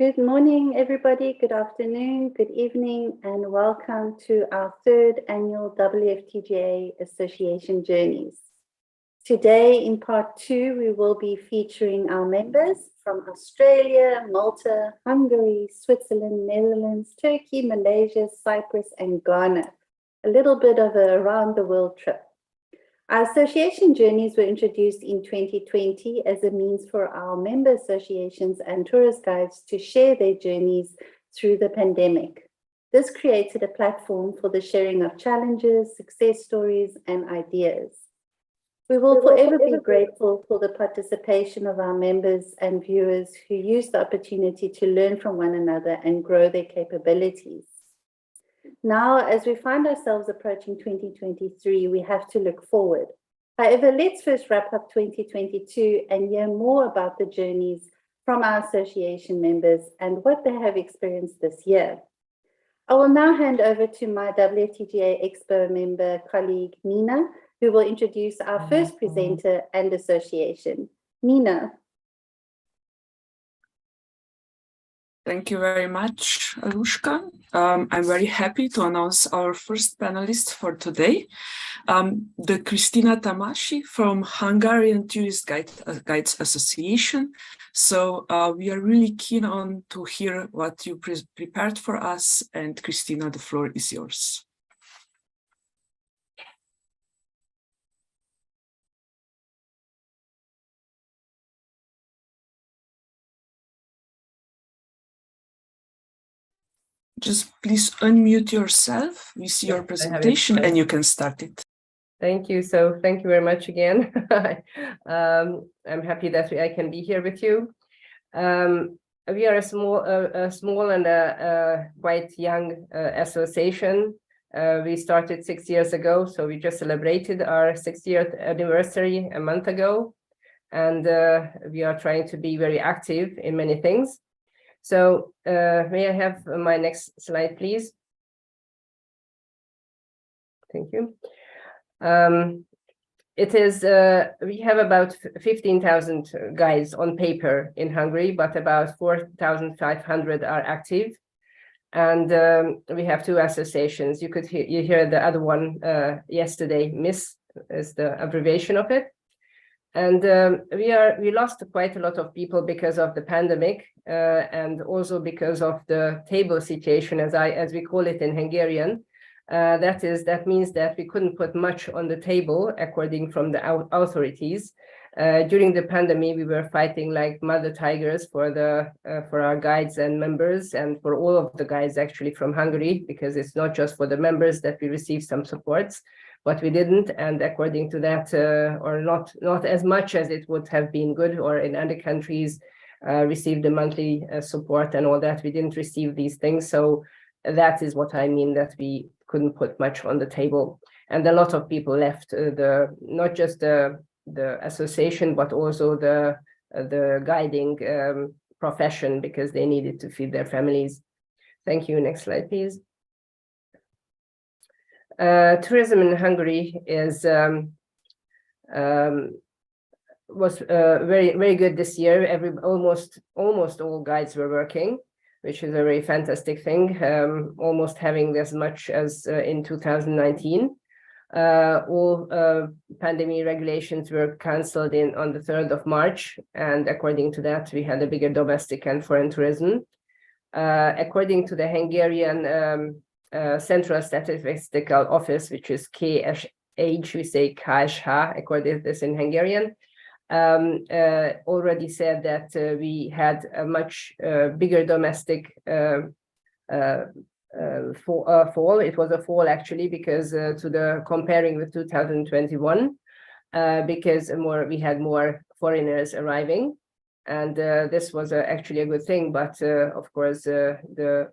Good morning, everybody. Good afternoon, good evening, and welcome to our third annual WFTGA Association Journeys. Today, in part 2, we will be featuring our members from Australia, Malta, Hungary, Switzerland, Netherlands, Turkey, Malaysia, Cyprus, and Ghana. A little bit of an around-the-world trip. Our association journeys were introduced in 2020 as a means for our member associations and tourist guides to share their journeys through the pandemic. This created a platform for the sharing of challenges, success stories, and ideas. We will forever be grateful for the participation of our members and viewers who use the opportunity to learn from one another and grow their capabilities. Now, as we find ourselves approaching 2023, we have to look forward. However, let's first wrap up 2022 and hear more about the journeys from our association members and what they have experienced this year. I will now hand over to my WFTGA Expo member colleague, Nina, who will introduce our first presenter and association. Nina. Thank you very much, Arushka. I'm very happy to announce our first panelist for today, the Christina Tamashi from Hungarian Tourist Guides Association. So we are really keen on to hear what you prepared for us, and Christina, the floor is yours. Just please unmute yourself. We see your presentation and you can start it. Thank you. So thank you very much again. I'm happy that I can be here with you. We are a small and quite young association. We started 6 years ago, so we just celebrated our 6th anniversary a month ago. And we are trying to be very active in many things. So may I have my next slide, please? Thank you. We have about 15,000 guides on paper in Hungary, but about 4,500 are active. And we have 2 associations. You hear the other one yesterday, MISS is the abbreviation of it. And we lost quite a lot of people because of the pandemic and also because of the table situation, as we call it in Hungarian. That means that we couldn't put much on the table according from the authorities. During the pandemic, we were fighting like mother tigers for our guides and members, and for all of the guides actually from Hungary, because it's not just for the members that we receive some supports. But we didn't, and according to that, or not as much as it would have been good, or in other countries received the monthly support and all that, we didn't receive these things. So that is what I mean, that we couldn't put much on the table. And a lot of people left not just the association, but also the guiding profession, because they needed to feed their families. Thank you. Next slide, please. Tourism in Hungary was very, very good this year. Almost all guides were working, which is a very fantastic thing, almost having as much as in 2019. All pandemic regulations were cancelled on the 3rd of March, and according to that, we had a bigger domestic and foreign tourism. According to the Hungarian Central Statistical Office, which is KSH, we say KSH, according to this in Hungarian, already said that we had a much bigger domestic fall. It was a fall actually, because comparing with 2021, because we had more foreigners arriving. And this was actually a good thing, but of course the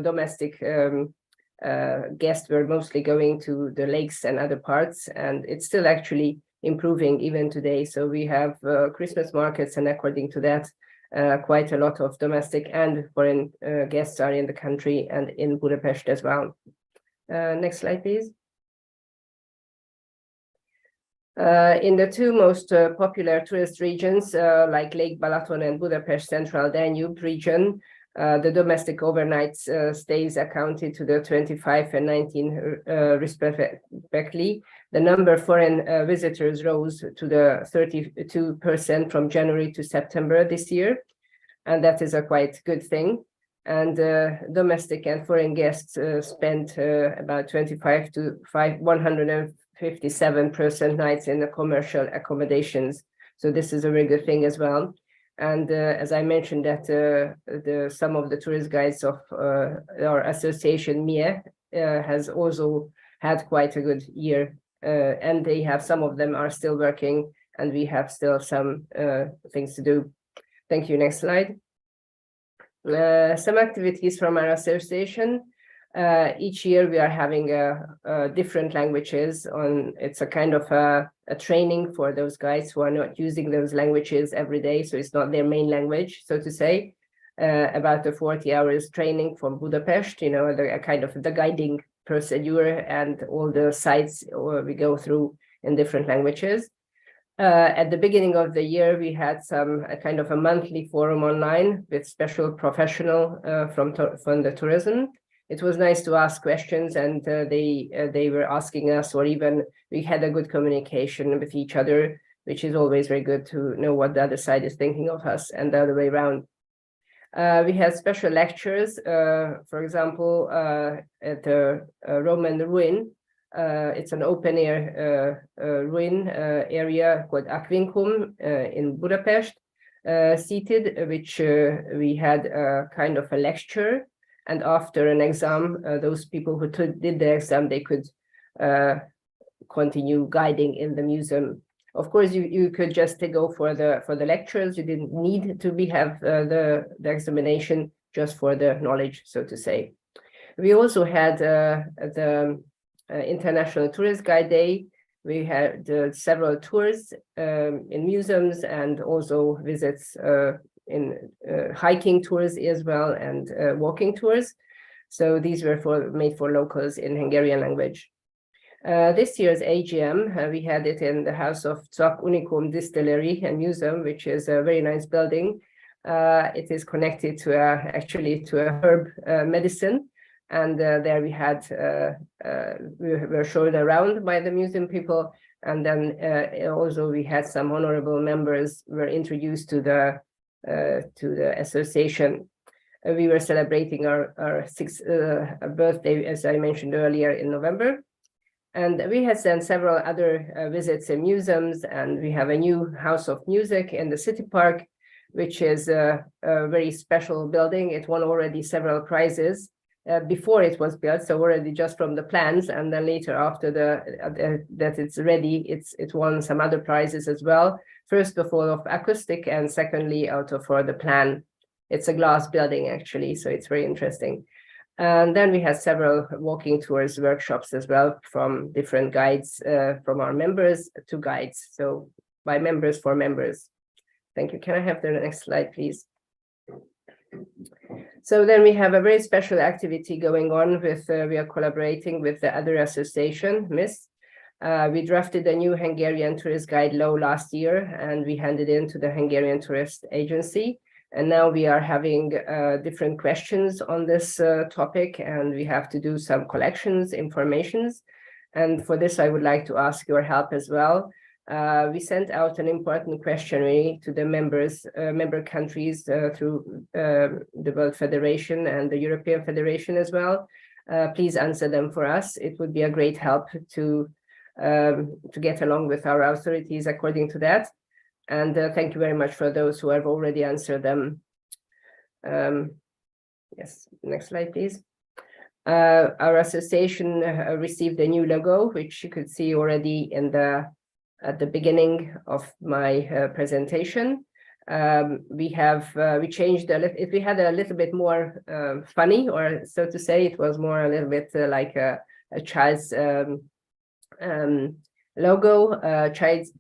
domestic guests were mostly going to the lakes and other parts, and it's still actually improving even today. So we have Christmas markets, and according to that, quite a lot of domestic and foreign guests are in the country and in Budapest as well. Next slide, please. In the two most popular tourist regions, like Lake Balaton and Budapest Central Danube region, the domestic overnight stays accounted to the 25 and 19 respectively. The number of foreign visitors rose to the 32% from January to September this year, and that is a quite good thing. And domestic and foreign guests spent about 25 to 157% nights in the commercial accommodations. So this is a very good thing as well. And as I mentioned that some of the tourist guides of our association, MIE, has also had quite a good year. And they have, some of them are still working, and we have still some things to do. Thank you. Next slide. Some activities from our association. Each year we are having different languages on. It's a kind of a training for those guys who are not using those languages every day, so it's not their main language, so to say. About the 40 hours training from Budapest, you know, the kind of the guiding procedure and all the sites we go through in different languages. At the beginning of the year, we had a kind of a monthly forum online with special professional from the tourism. It was nice to ask questions, and they were asking us, or even we had a good communication with each other, which is always very good to know what the other side is thinking of us, and the other way around. We had special lectures, for example, at the Roman ruin. It's an open air ruin area called Aquincum in Budapest, seated, which we had a kind of a lecture. And after an exam, those people who did the exam, they could continue guiding in the museum. Of course, you could just go for the lectures. You didn't need to have the examination, just for the knowledge, so to say. We also had the International Tourist Guide Day. We had several tours in museums, and also visits in hiking tours as well, and walking tours. So these were made for locals in Hungarian language. This year's AGM, we had it in the house of Czak Unicum Distillery and Museum, which is a very nice building. It is connected to actually to a herb medicine. And there we were shown around by the museum people. And then also we had some honorable members were introduced to the association. We were celebrating our sixth birthday, as I mentioned earlier, in November. And we had done several other visits in museums, and we have a new house of music in the city park, which is a very special building. It won already several prizes before it was built, so already just from the plans, and then later after that it's ready, it won some other prizes as well. First of all of acoustic, and secondly for the plan. It's a glass building actually, so it's very interesting. And then we had several walking tours, workshops as well, from different guides, from our members to guides. So by members for members. Thank you. Can I have the next slide, please? So then we have a very special activity going on with, we are collaborating with the other association, MIS. We drafted a new Hungarian tourist guide law last year, and we handed in to the Hungarian Tourist Agency. And now we are having different questions on this topic, and we have to do some collections, informations. And for this, I would like to ask your help as well. We sent out an important questionnaire to the member countries through the World Federation and the European Federation as well. Please answer them for us. It would be a great help to get along with our authorities according to that. And thank you very much for those who have already answered them. Yes, next slide, please. Our association received a new logo, which you could see already at the beginning of my presentation. We changed we had a little bit more funny, or so to say. It was more a little bit like a child's logo, child's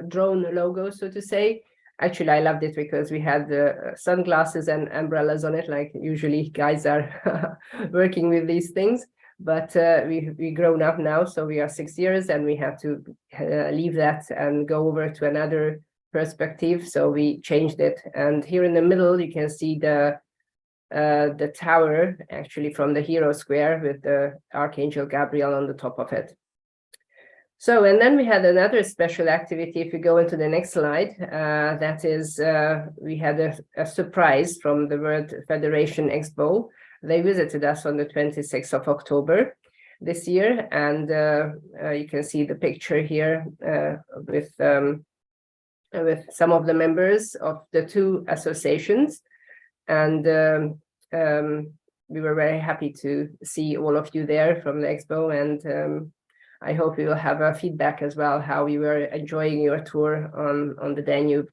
drone logo, so to say. Actually, I loved it because we had sunglasses and umbrellas on it, like usually guys are working with these things. but we grown up now, so we are 6 years, and we have to leave that and go over to another perspective. So we changed it, and here in the middle you can see the tower, actually from the Hero Square, with the Archangel Gabriel on the top of it. So, and then we had another special activity. If you go into the next slide, that is, we had a surprise from the World Federation Expo. They visited us on the 26th of October this year, and you can see the picture here with some of the members of the two associations. And we were very happy to see all of you there from the Expo, and I hope we will have a feedback as well, how we were enjoying your tour on the Danube.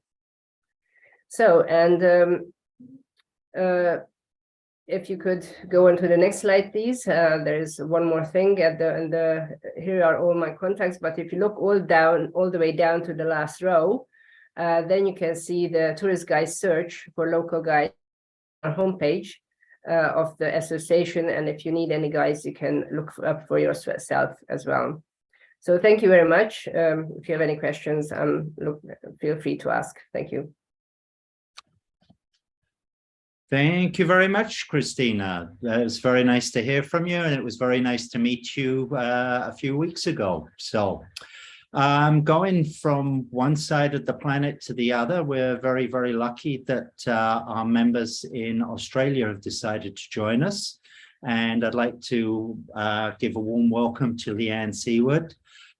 So, and if you could go on to the next slide, please. There is one more thing here are all my contacts, but if you look all the way down to the last row, then you can see the tourist guide search for local guides on our homepage of the association, and if you need any guides, you can look up for yourself as well. So thank you very much. If you have any questions, feel free to ask. Thank you. Thank you very much, Christina. It was very nice to hear from you, and it was very nice to meet you a few weeks ago. So going from one side of the planet to the other, we're very, very lucky that our members in Australia have decided to join us. And I'd like to give a warm welcome to Leanne Seward.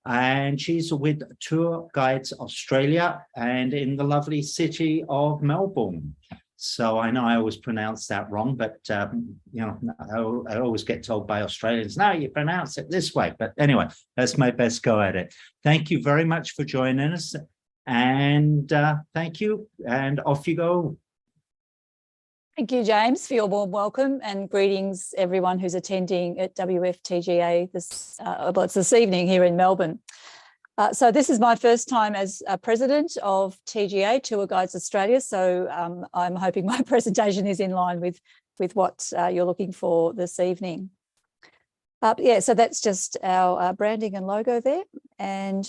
And she's with Tour Guides Australia and in the lovely city of Melbourne. So I know I always pronounce that wrong, but you know, I always get told by Australians, no, you pronounce it this way. But anyway, that's my best go at it. Thank you very much for joining us, and thank you, and off you go. Thank you, James, for your warm welcome, and greetings everyone who's attending at WFTGA this evening here in Melbourne. So this is my first time as president of TGA, Tour Guides Australia. So I'm hoping my presentation is in line with what you're looking for this evening. Yeah, so that's just our branding and logo there. And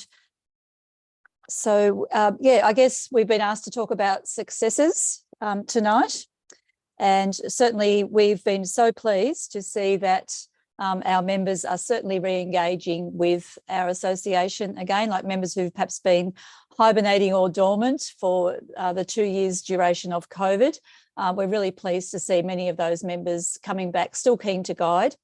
so, yeah, I guess we've been asked to talk about successes tonight. And certainly we've been so pleased to see that our members are certainly re-engaging with our association again, like members who've perhaps been hibernating or dormant for the 2 years duration of COVID. We're really pleased to see many of those members coming back, still keen to guide.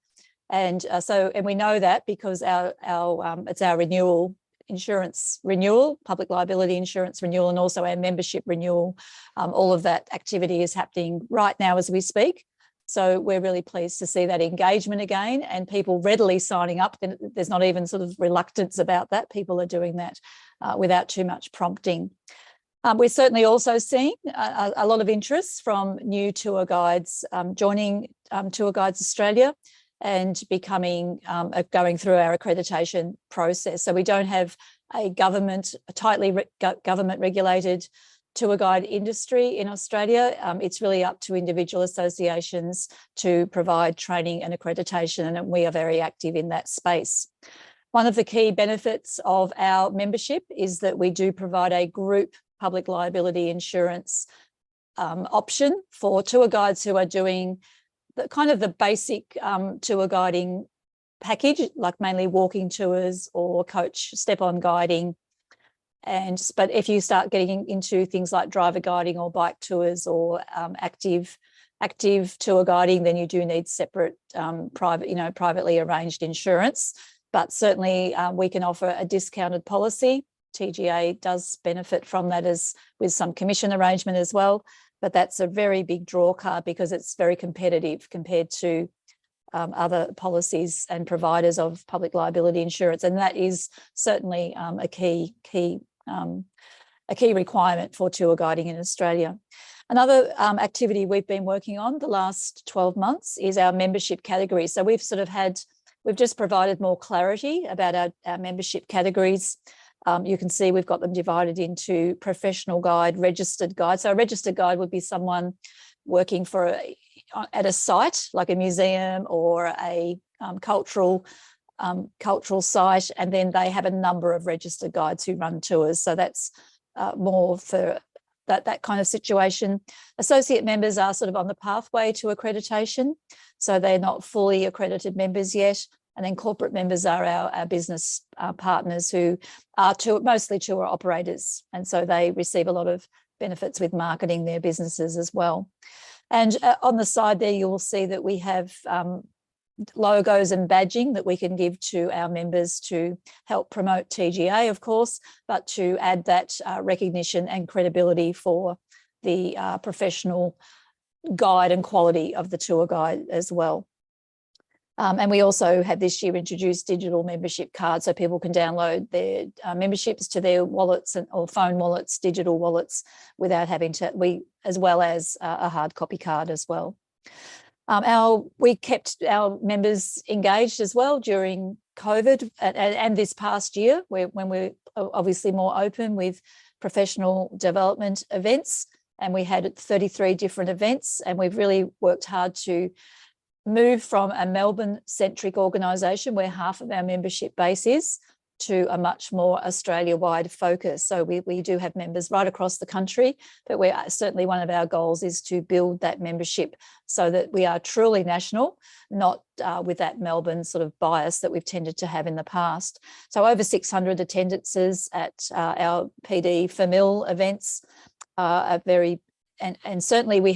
And and we know that because it's our insurance renewal, public liability insurance renewal, and also our membership renewal. All of that activity is happening right now as we speak. So we're really pleased to see that engagement again, and people readily signing up. There's not even sort of reluctance about that. People are doing that without too much prompting. We're certainly also seeing a lot of interest from new tour guides joining Tour Guides Australia and becoming going through our accreditation process. So we don't have a tightly government regulated tour guide industry in Australia. It's really up to individual associations to provide training and accreditation, and we are very active in that space. One of the key benefits of our membership is that we do provide a group public liability insurance option for tour guides who are doing the basic tour guiding package, like mainly walking tours or coach step-on guiding. But if you start getting into things like driver guiding or bike tours or active tour guiding, then you do need separate privately arranged insurance. But certainly we can offer a discounted policy. TGA does benefit from that with some commission arrangement as well. But that's a very big draw card because it's very competitive compared to other policies and providers of public liability insurance, and that is certainly a key requirement for tour guiding in Australia. Another activity we've been working on the last 12 months is our membership category. So we've just provided more clarity about our membership categories. You can see we've got them divided into professional guide, registered guide. So a registered guide would be someone working at a site like a museum or a cultural site, and then they have a number of registered guides who run tours. So that's more for that kind of situation. Associate members are sort of on the pathway to accreditation, so they're not fully accredited members yet. And then corporate members are our business partners, who are mostly tour operators, and so they receive a lot of benefits with marketing their businesses as well. And on the side there, you will see that we have logos and badging that we can give to our members to help promote TGA, of course, but to add that recognition and credibility for the professional guide and quality of the tour guide as well. And we also have this year introduced digital membership cards, so people can download their memberships to their wallets or phone wallets, digital wallets, without having to, as well as a hard copy card as well. We kept our members engaged as well during COVID and this past year, when we're obviously more open with professional development events, and we had 33 different events, and we've really worked hard to move from a Melbourne-centric organisation where half of our membership base is, to a much more Australia-wide focus. So we do have members right across the country, but certainly one of our goals is to build that membership so that we are truly national, not with that Melbourne sort of bias that we've tended to have in the past. So over 600 attendances at our PD FAMIL events are very. And certainly we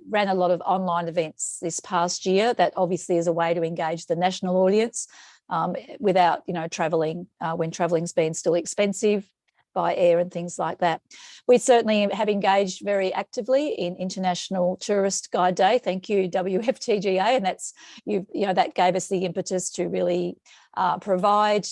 ran a lot of online events this past year. That obviously is a way to engage the national audience without, travelling when travelling's been still expensive by air and things like that. We certainly have engaged very actively in International Tourist Guide Day. Thank you, WFTGA, and that's that gave us the impetus to really provide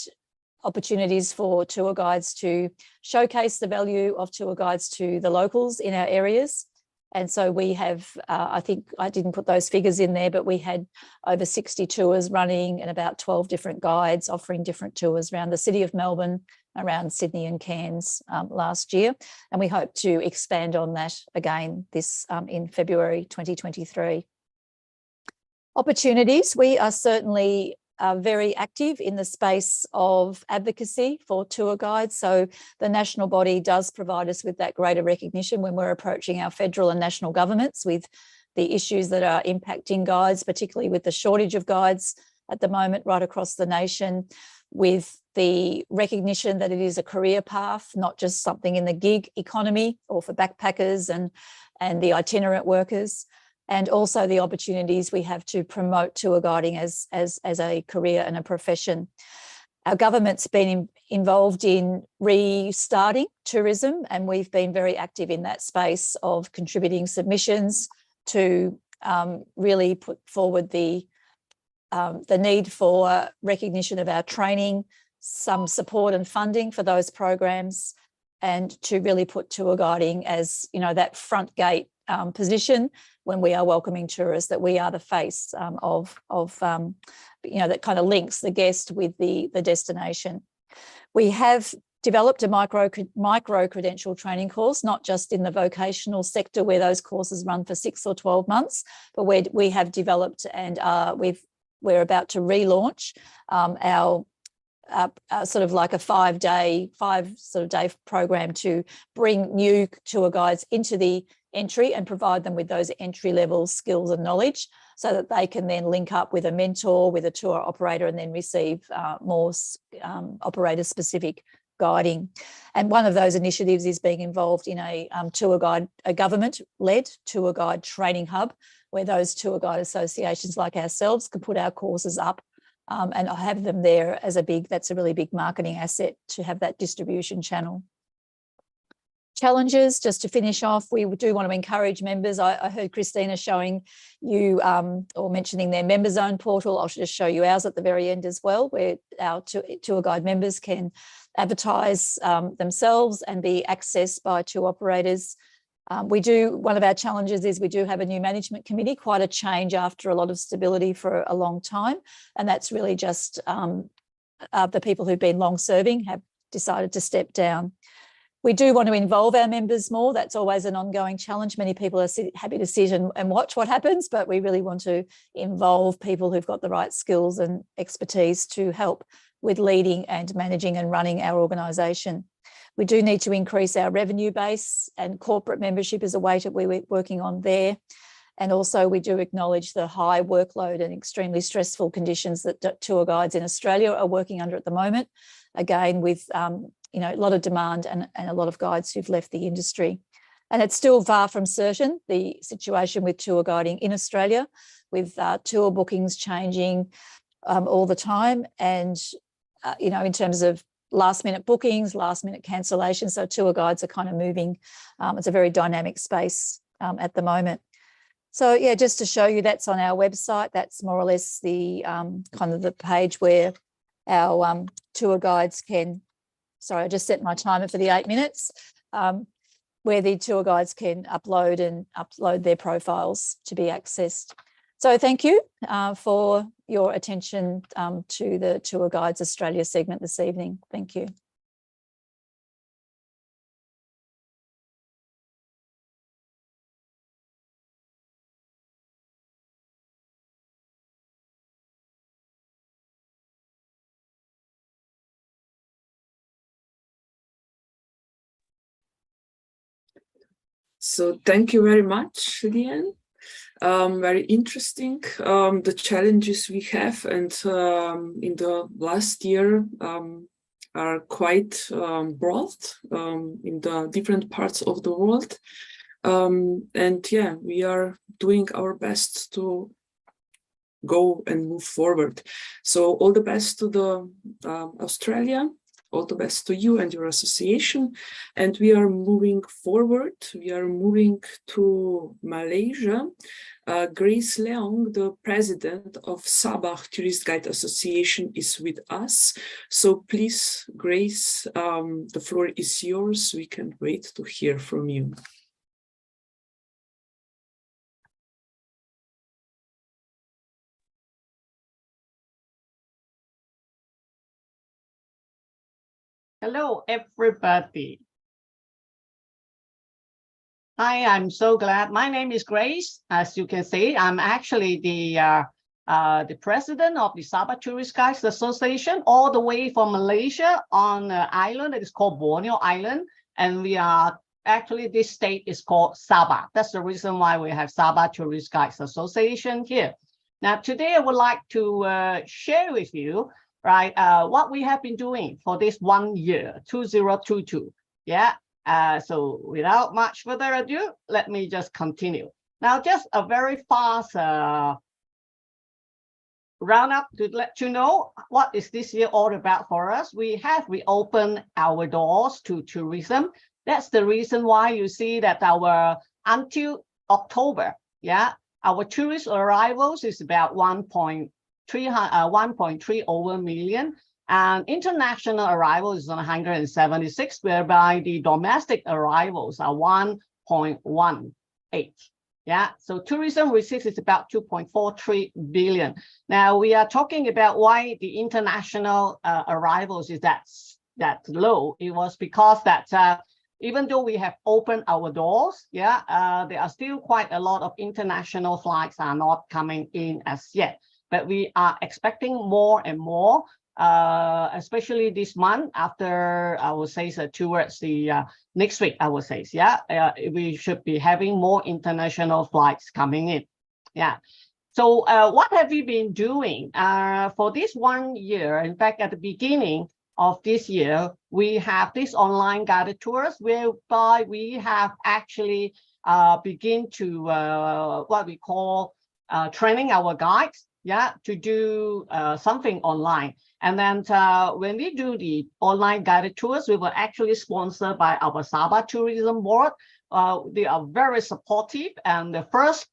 opportunities for tour guides to showcase the value of tour guides to the locals in our areas. And so we have, I think I didn't put those figures in there, but we had over 60 tours running and about 12 different guides offering different tours around the city of Melbourne, around Sydney and Cairns last year. And we hope to expand on that again this in February 2023. Opportunities, we are certainly very active in the space of advocacy for tour guides. So the national body does provide us with that greater recognition when we're approaching our federal and national governments with the issues that are impacting guides, particularly with the shortage of guides at the moment right across the nation, with the recognition that it is a career path, not just something in the gig economy or for backpackers and the itinerant workers. And also the opportunities we have to promote tour guiding as a career and a profession. Our government's been involved in restarting tourism, and we've been very active in that space of contributing submissions to really put forward the need for recognition of our training, some support and funding for those programs, and to really put tour guiding as that front gate position when we are welcoming tourists, that we are the face of that kind of links the guest with the destination. We have developed a micro credential training course, not just in the vocational sector where those courses run for 6 or 12 months, but we have developed and we're about to relaunch our sort of like a 5-day program to bring new tour guides into the entry and provide them with those entry-level skills and knowledge so that they can then link up with a mentor, with a tour operator, and then receive more operator-specific guiding. And one of those initiatives is being involved in a government-led tour guide training hub, where those tour guide associations like ourselves can put our courses up and have them there as that's a really big marketing asset to have that distribution channel. Challenges, just to finish off, we do want to encourage members. I heard Christina showing you or mentioning their member zone portal. I'll just show you ours at the very end as well, where our tour guide members can advertise themselves and be accessed by tour operators. One of our challenges is we do have a new management committee, quite a change after a lot of stability for a long time. And that's really just the people who've been long serving have decided to step down. We do want to involve our members more. That's always an ongoing challenge. Many people are happy to sit and watch what happens, but we really want to involve people who've got the right skills and expertise to help with leading and managing and running our organisation. We do need to increase our revenue base, and corporate membership is a way that we're working on there. And also we do acknowledge the high workload and extremely stressful conditions that tour guides in Australia are working under at the moment, again with a lot of demand and a lot of guides who've left the industry. And it's still far from certain, the situation with tour guiding in Australia, with tour bookings changing all the time, and in terms of last minute bookings, last minute cancellations. So tour guides are kind of moving. It's a very dynamic space at the moment. So yeah, just to show you, that's on our website. That's more or less the kind of the page where our tour guides can, sorry, I just set my timer for the 8 minutes, where the tour guides can upload their profiles to be accessed. So thank you for your attention to the Tour Guides Australia segment this evening. Thank you. So thank you very much, Leanne. Very interesting, the challenges we have, and in the last year are quite broad in the different parts of the world. And yeah, we are doing our best to go and move forward. So all the best to the Australia. All the best to you and your association. And we are moving forward. We are moving to Malaysia. Grace Leong, the president of Sabah Tourist Guide Association, is with us. So please, Grace, the floor is yours. We can't wait to hear from you. Hello, everybody. Hi, I'm so glad. My name is Grace. As you can see, I'm actually the president of the Sabah Tourist Guides Association, all the way from Malaysia on an island that is called Borneo Island. And we are actually, this state is called Sabah. That's the reason why we have Sabah Tourist Guides Association here. Now, today I would like to share with you what we have been doing for this 1 year, 2022. Yeah. So without much further ado, let me just continue. Now, just a very fast roundup to let you know what is this year all about for us. We have reopened our doors to tourism. That's the reason why you see that until October, yeah, our tourist arrivals is about 1.3 million, and international arrivals is on 176, whereby the domestic arrivals are 1.18. Yeah, so tourism receipts is about 2.43 billion. Now we are talking about why the international arrivals is that low. It was because that even though we have opened our doors, yeah, there are still quite a lot of international flights are not coming in as yet. But we are expecting more and more, especially this month after, I would say, towards the next week, I would say, yeah, we should be having more international flights coming in. Yeah. So what have we been doing for this 1 year? In fact, at the beginning of this year, we have this online guided tours whereby we have actually begin to what we call training our guides, yeah, to do something online. And then when we do the online guided tours, we were actually sponsored by our Sabah Tourism Board. They are very supportive, and the first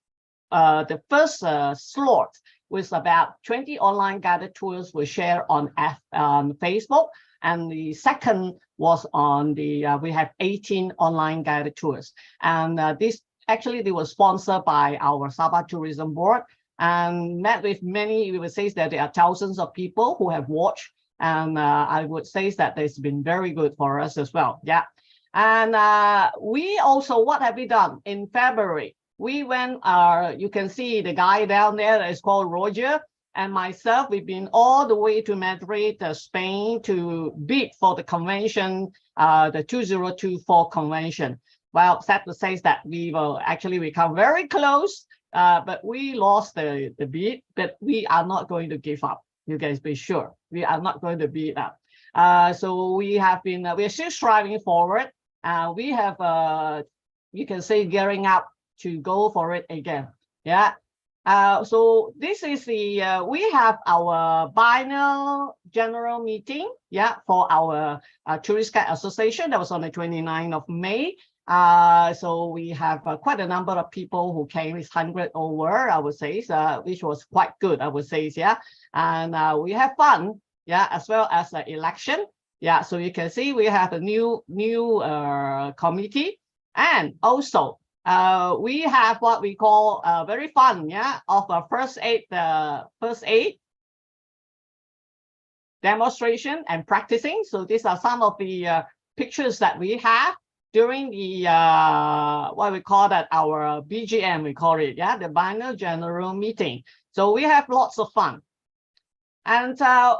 slot with about 20 online guided tours were shared on Facebook, and the second was on the we have 18 online guided tours, and this actually they were sponsored by our Sabah Tourism Board, and met with many. We would say that there are thousands of people who have watched, and I would say that it's been very good for us as well. Yeah. And we also, what have we done in February? We went, you can see the guy down there that is called Roger, and myself, we've been all the way to Madrid, Spain, to bid for the convention, the 2024 convention. Well, sad to say that we come very close, but we lost the bid, but we are not going to give up. You guys be sure, we are not going to beat up. So we have been, we are still striving forward. We have, you can say, gearing up to go for it again. Yeah. So this is the, we have our biennial general meeting, yeah, for our Tourist Guide Association. That was on the 29th of May. So we have quite a number of people who came, it's 100 over, I would say, which was quite good, I would say, yeah. And we have fun, yeah, as well as the election. Yeah, so you can see we have a new committee, and also we have what we call very fun, yeah, of a first aid demonstration and practicing. So these are some of the pictures that we have during the what we call that, our BGM, we call it, yeah, the biennial general meeting. So we have lots of fun. And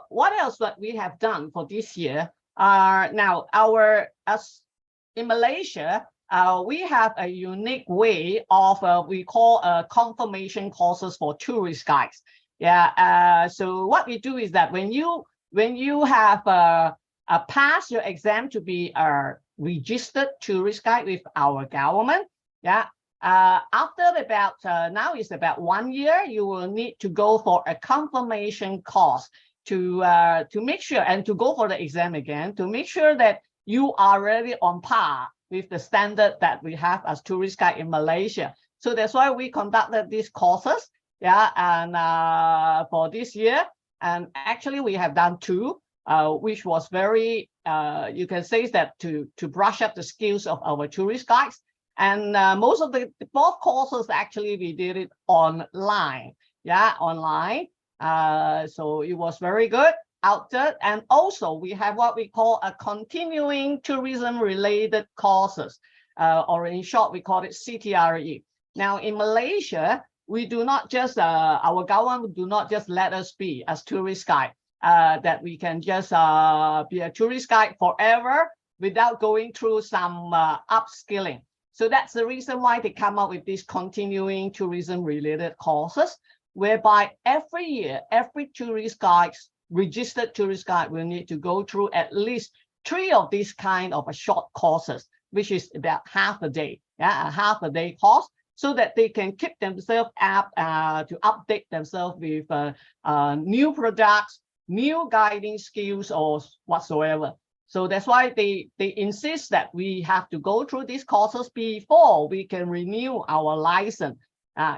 what else that we have done for this year? Now, as in Malaysia, we have a unique way of we call confirmation courses for tourist guides. Yeah. So what we do is that when you have passed your exam to be a registered tourist guide with our government, yeah. After about now is about 1 year, you will need to go for a confirmation course to make sure, and to go for the exam again, to make sure that you are really on par with the standard that we have as tourist guide in Malaysia. So that's why we conducted these courses, yeah, and for this year, and actually we have done 2, which was very, you can say that to brush up the skills of our tourist guides. And most of the both courses, actually, we did it online. Yeah, online. So it was very good out there. And also we have what we call a continuing tourism related courses, or in short, we call it CTRE. Now in Malaysia, we do not just, our government do not just let us be as tourist guide, that we can just be a tourist guide forever without going through some upskilling. So that's the reason why they come up with these continuing tourism related courses, whereby every year, every tourist guide, registered tourist guide, will need to go through at least 3 of these kind of short courses, which is about half a day, yeah, a half a day course, so that they can keep themselves up to update themselves with new products, new guiding skills or whatsoever. So that's why they insist that we have to go through these courses before we can renew our license.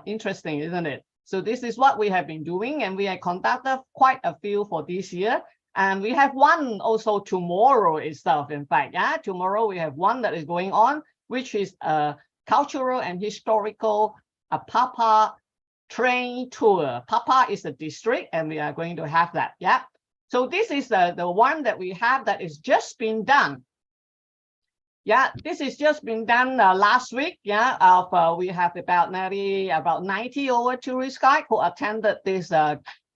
Interesting, isn't it? So this is what we have been doing, and we have conducted quite a few for this year. And we have one also tomorrow itself, in fact. Yeah, tomorrow we have one that is going on, which is a cultural and historical Papa train tour. Papa is a district, and we are going to have that. Yeah. So this is the one that we have that is just been done. Yeah, this is just been done last week. Yeah, we have about 90 over tourist guide who attended this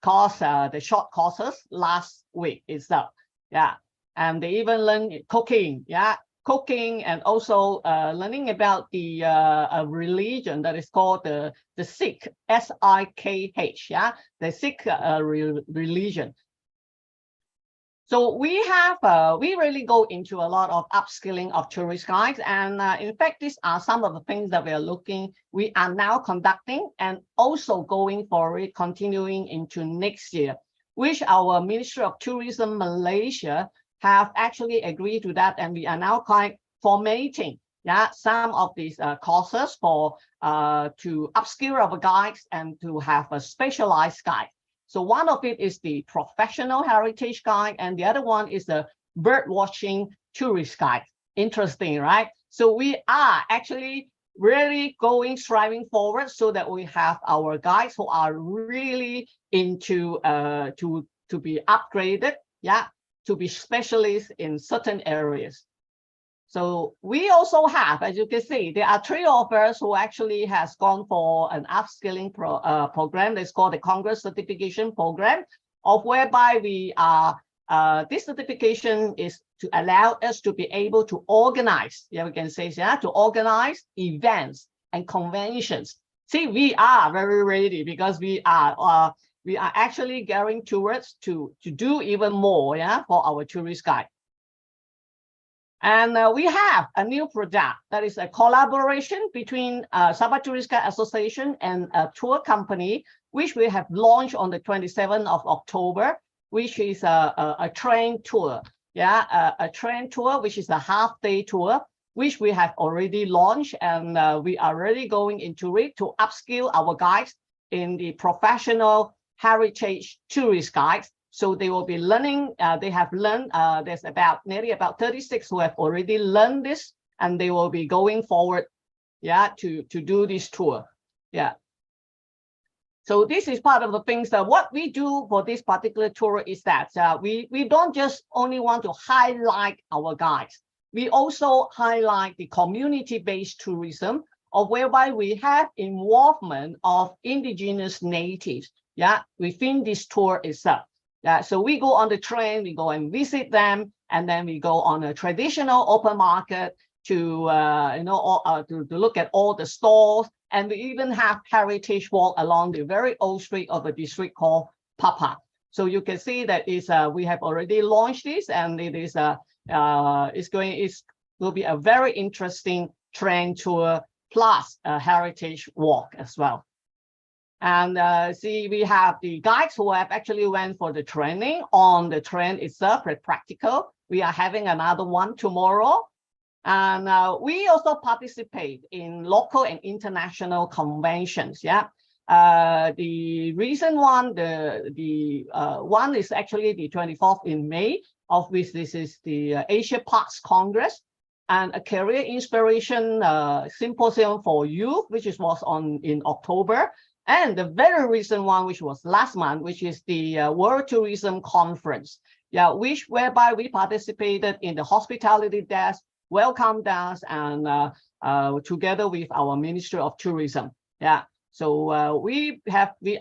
course, the short courses last week itself. Yeah, and they even learned cooking. Yeah, cooking, and also learning about the religion that is called the Sikh, S-I-K-H. Yeah, the Sikh religion. So we have, we really go into a lot of upskilling of tourist guides. And in fact, these are some of the things that we are now conducting, and also going for it, continuing into next year, which our Ministry of Tourism Malaysia have actually agreed to that. And we are now formatting, yeah, some of these courses for to upskill our guides and to have a specialized guide. So one of it is the professional heritage guide, and the other one is the bird watching tourist guide. Interesting, right? So we are actually really striving forward so that we have our guides who are really into to be upgraded, yeah, to be specialists in certain areas. So we also have, as you can see, there are 3 of us who actually has gone for an upskilling program. It's called the Congress Certification Program, of whereby we are, this certification is to allow us to be able to organize, we can say, to organize events and conventions. See, we are very ready because we are actually gearing towards to do even more, for our tourist guide. And we have a new product that is a collaboration between Sabah Tourist Guide Association and a tour company, which we have launched on the 27th of October, which is a train tour. A train tour, which is a half-day tour, which we have already launched, and we are really going into it to upskill our guides in the professional heritage tourist guides. So they will be learning, they have learned, there's nearly about 36 who have already learned this, and they will be going forward, to do this tour. So this is part of the things that what we do for this particular tour is that we don't just only want to highlight our guides. We also highlight the community-based tourism, of whereby we have involvement of indigenous natives, within this tour itself. So we go on the train, we go and visit them, and then we go on a traditional open market to to look at all the stalls, and we even have heritage walk along the very old street of a district called Papa. So you can see that we have already launched this, and it is will be a very interesting train tour plus a heritage walk as well. And see, we have the guides who have actually went for the training on the train itself, practical. We are having another one tomorrow. And we also participate in local and international conventions. The recent one, the one is actually the 24th in May, of which this is the Asia Parks Congress, and a career inspiration symposium for youth, which was in October. And the very recent one, which was last month, which is the World Tourism Conference, whereby we participated in the hospitality desk, welcome desk, and together with our Ministry of Tourism. So we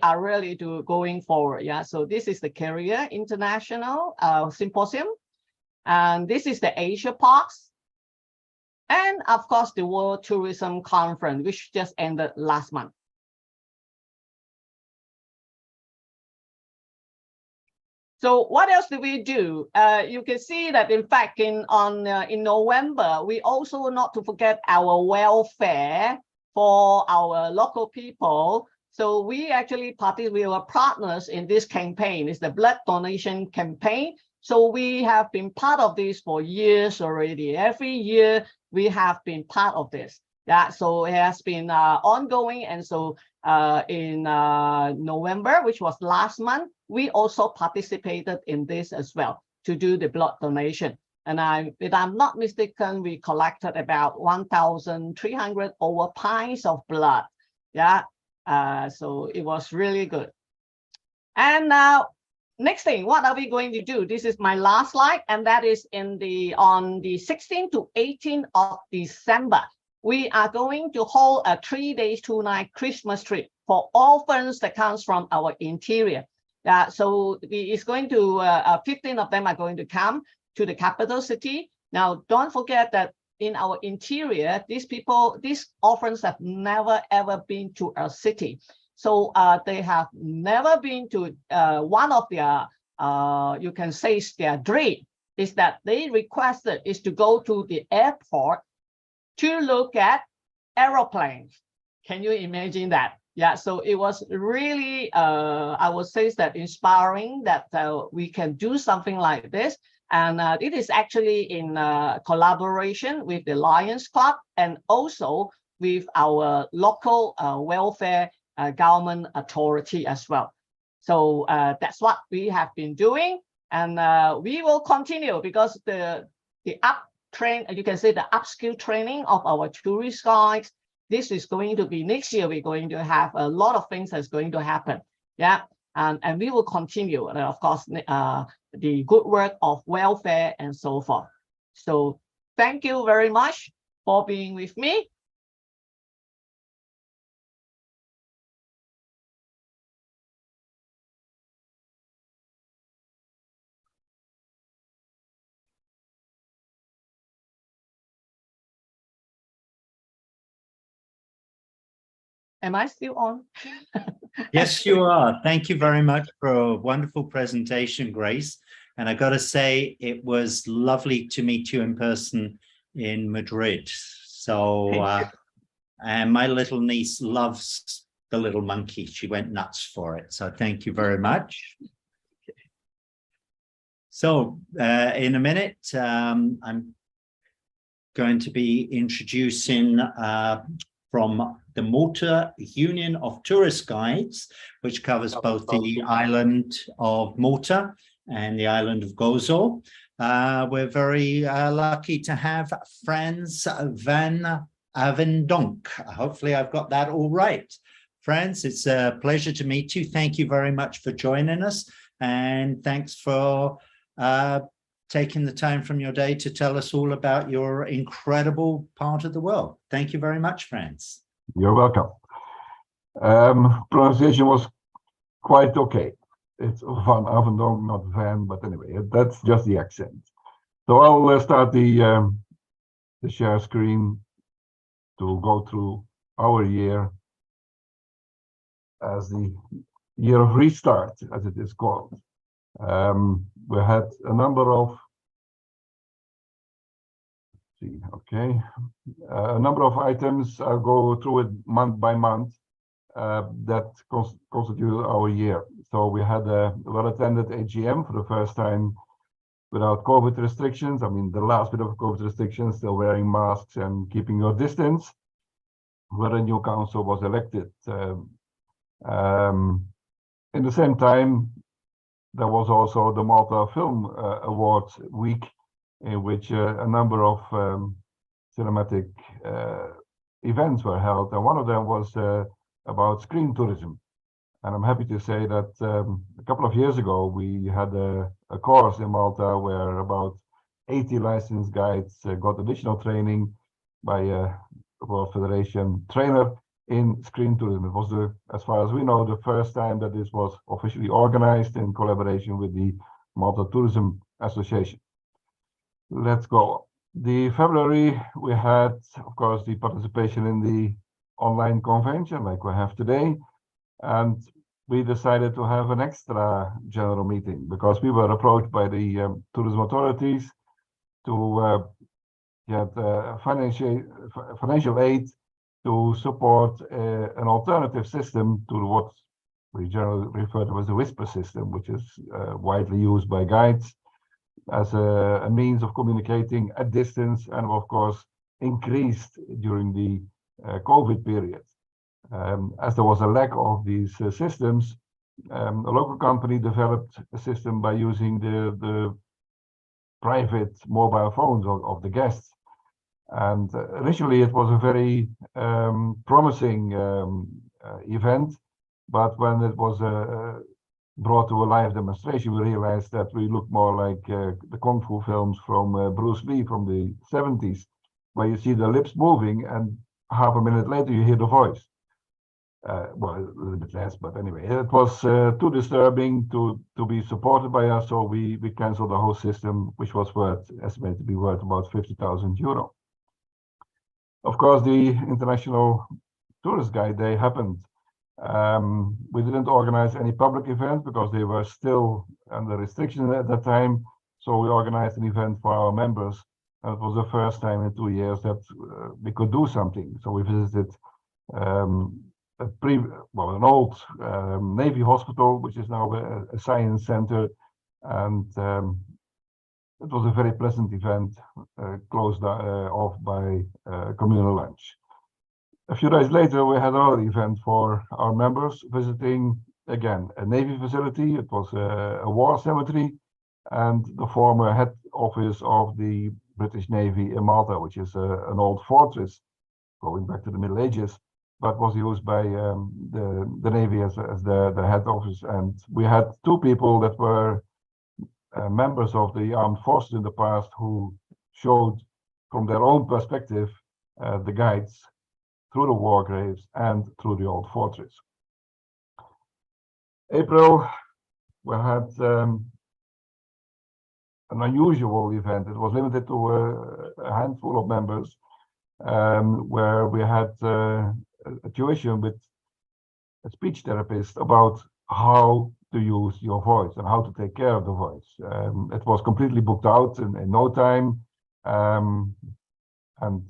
are really going forward. So this is the Career International Symposium, and this is the Asia Parks, and of course the World Tourism Conference, which just ended last month. So what else do we do? You can see that, in fact, in November, we also, not to forget, our welfare for our local people. So we actually we were partners in this campaign. It's the blood donation campaign. So we have been part of this for years already. Every year we have been part of this. So it has been ongoing. And so in November, which was last month, we also participated in this as well to do the blood donation. And if I'm not mistaken, we collected about 1,300 over pints of blood. So it was really good. And now, next thing, what are we going to do? This is my last slide, and that is on the 16th to 18th of December. We are going to hold a 3 days, 2 nights Christmas trip for orphans that comes from our interior. So it's going to 15 of them are going to come to the capital city. Now, don't forget that in our interior, these orphans have never ever been to a city. So they have never been to one of their, you can say, their dream is that they requested is to go to the airport to look at aeroplanes. Can you imagine that? So it was really, I would say, that inspiring that we can do something like this. And it is actually in collaboration with the Lions Club and also with our local welfare government authority as well. So that's what we have been doing, and we will continue, because the you can say the upskill training of our tourist guides. This is going to be next year. We're going to have a lot of things that's going to happen. And we will continue, of course, the good work of welfare and so forth. So thank you very much for being with me. Am I still on? Yes, you are. Thank you very much for a wonderful presentation, Grace. And I got to say, it was lovely to meet you in person in Madrid. So, and my little niece loves the little monkey. She went nuts for it. So thank you very much. So in a minute, I'm going to be introducing from the Malta Union of Tourist Guides, which covers both the island of Malta and the island of Gozo. We're very lucky to have Frans van Avendonk. Hopefully I've got that all right. Frans, it's a pleasure to meet you. Thank you very much for joining us. And thanks for taking the time from your day to tell us all about your incredible part of the world. Thank you very much, Frans. You're welcome. Pronunciation was quite okay. It's Van Avendonk, not Van, but anyway, that's just the accent. So I'll start the share screen to go through our year as the year of restart, as it is called. We had a number of a number of items. I'll go through it month by month that constitute our year. So we had a well-attended AGM for the first time without COVID restrictions. I mean, the last bit of COVID restrictions, still wearing masks and keeping your distance, where a new council was elected. In the same time, there was also the Malta Film Awards week, in which a number of cinematic events were held, and one of them was about screen tourism. And I'm happy to say that a couple of years ago we had a course in Malta where about 80 licensed guides got additional training by a World Federation trainer in screen tourism. It was, as far as we know, the first time that this was officially organized in collaboration with the Malta Tourism Association. Let's go. The February, we had, of course, the participation in the online convention like we have today. And we decided to have an extra general meeting because we were approached by the tourism authorities to get financial aid to support an alternative system to what we generally refer to as the whisper system, which is widely used by guides as a means of communicating at distance, and of course increased during the COVID period. As there was a lack of these systems, a local company developed a system by using the private mobile phones of the guests. And initially it was a very promising event, but when it was brought to a live demonstration, we realized that we looked more like the Kung Fu films from Bruce Lee from the 70s, where you see the lips moving and half a minute later you hear the voice. Well, a little bit less, but anyway, it was too disturbing to be supported by us, so we canceled the whole system, which was estimated to be worth about 50,000 euro. Of course, the International Tourist Guide Day happened. We didn't organize any public events because they were still under restriction at that time. So we organized an event for our members. And it was the first time in 2 years that we could do something. So we visited an old Navy hospital, which is now a science center. And it was a very pleasant event, closed off by communal lunch. A few days later, we had another event for our members visiting, again, a Navy facility. It was a war cemetery and the former head office of the British Navy in Malta, which is an old fortress going back to the Middle Ages, but was used by the Navy as the head office. And we had two people that were members of the armed forces in the past who showed from their own perspective, the guides through the war graves and through the old fortress. April, we had an unusual event. It was limited to a handful of members, where we had a tuition with a speech therapist about how to use your voice and how to take care of the voice. It was completely booked out in no time, and